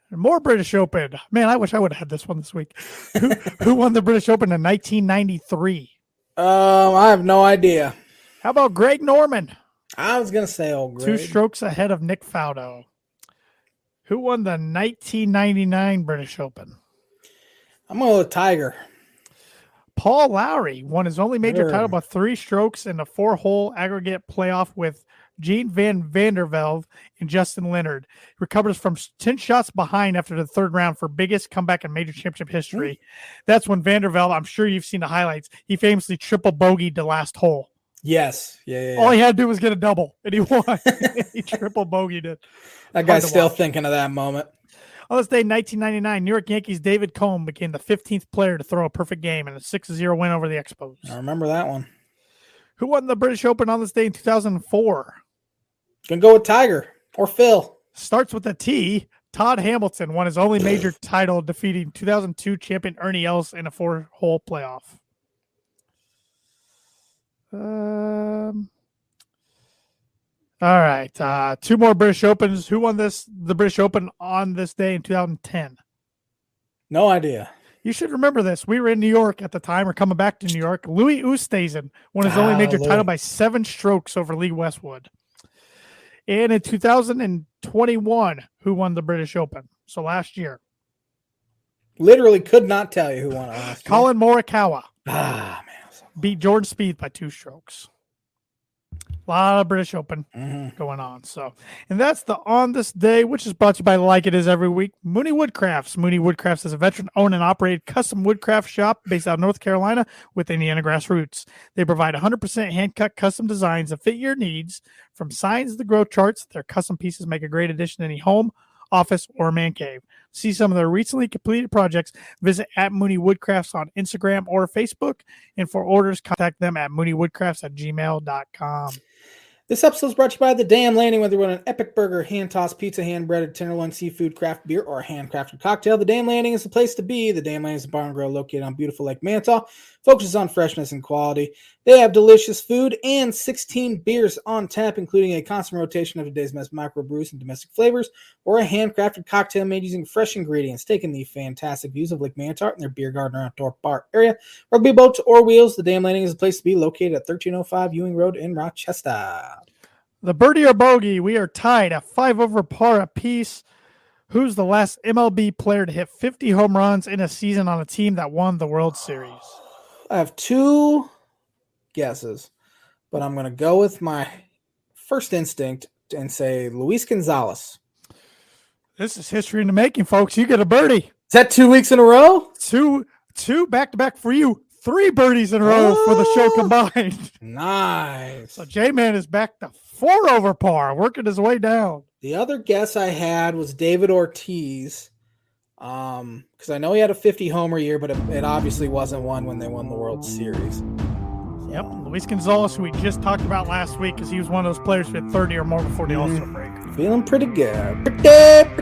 More British Open. Man, I wish I would have had this one this week. Who won the British Open in 1993? I have no idea. How about Greg Norman? I was going to say old Greg. 2 strokes ahead of Nick Faldo. Who won the 1999 British Open? I'm going to go with Tiger. Paul Lowry won his only major title by 3 strokes in a 4-hole aggregate playoff with Gene Van Velde and Justin Leonard. He recovers from 10 shots behind after the 3rd round for biggest comeback in major championship history. That's when Van der Velde, I'm sure you've seen the highlights, he famously triple bogeyed the last hole. Yes. Yeah. All he had to do was get a double, and he won. He triple bogeyed it. That guy's still thinking of that moment. On this day, 1999, New York Yankees' David Cone became the 15th player to throw a perfect game in a 6-0 win over the Expos. I remember that one. Who won the British Open on this day in 2004? Gonna go with Tiger or Phil. Starts with a T. Todd Hamilton won his only major title, defeating 2002 champion Ernie Els in a 4-hole playoff. All right. 2 more British Opens. Who won the British Open on this day in 2010? No idea. You should remember this. We were in New York at the time, or coming back to New York. Louis Oosthuizen won his only major title by 7 strokes over Lee Westwood. And in 2021, who won the British Open? So last year. Literally could not tell you who won last year. Colin Morikawa. Man. Beat Jordan Spieth by 2 strokes. A lot of British Open going on. So, and that's the On This Day, which is brought to you by, like it is every week, Mooney Woodcrafts. Mooney Woodcrafts is a veteran-owned and operated custom woodcraft shop based out of North Carolina with Indiana grass roots. They provide 100% hand-cut custom designs that fit your needs. From signs to grow charts, their custom pieces make a great addition to any home, office, or man cave. See some of their recently completed projects. Visit at Mooney Woodcrafts on Instagram or Facebook. And for orders, contact them at mooneywoodcrafts@gmail.com. This episode is brought to you by The Damn Landing. Whether you want an epic burger, hand-tossed pizza, hand-breaded tenderloin, seafood, craft beer, or a handcrafted cocktail, The Damn Landing is the place to be. The Damn Landing is a bar and grill located on beautiful Lake Manitou. Focuses on freshness and quality. They have delicious food and 16 beers on tap, including a constant rotation of today's best microbrews and domestic flavors, or a handcrafted cocktail made using fresh ingredients. Taking the fantastic views of Lake Manitou in their beer garden or outdoor bar area. Rugby boats or wheels, The Damn Landing is the place to be, located at 1305 Ewing Road in Rochester. The Birdie or Bogey, we are tied at 5 over par apiece. Who's the last MLB player to hit 50 home runs in a season on a team that won the World Series? I have 2 guesses, but I'm going to go with my first instinct and say Luis Gonzalez. This is history in the making, folks. You get a birdie. Is that 2 weeks in a row? Two back-to-back for you. 3 birdies in a row for the show combined. Nice. So J-Man is back to 4 over par, working his way down. The other guess I had was David Ortiz, because I know he had a 50 homer year, but it obviously wasn't one when they won the World Series. Yep, Luis Gonzalez, who we just talked about last week, because he was one of those players who hit 30 or more before the All-Star break. Feeling pretty good. Pretty good.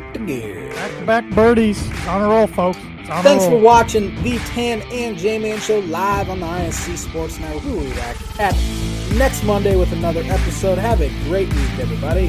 Back-to-back birdies. It's on a roll, folks. Thanks for watching the Tan and J-Man Show live on the ISC Sports Network. We'll be back at next Monday with another episode. Have a great week, everybody.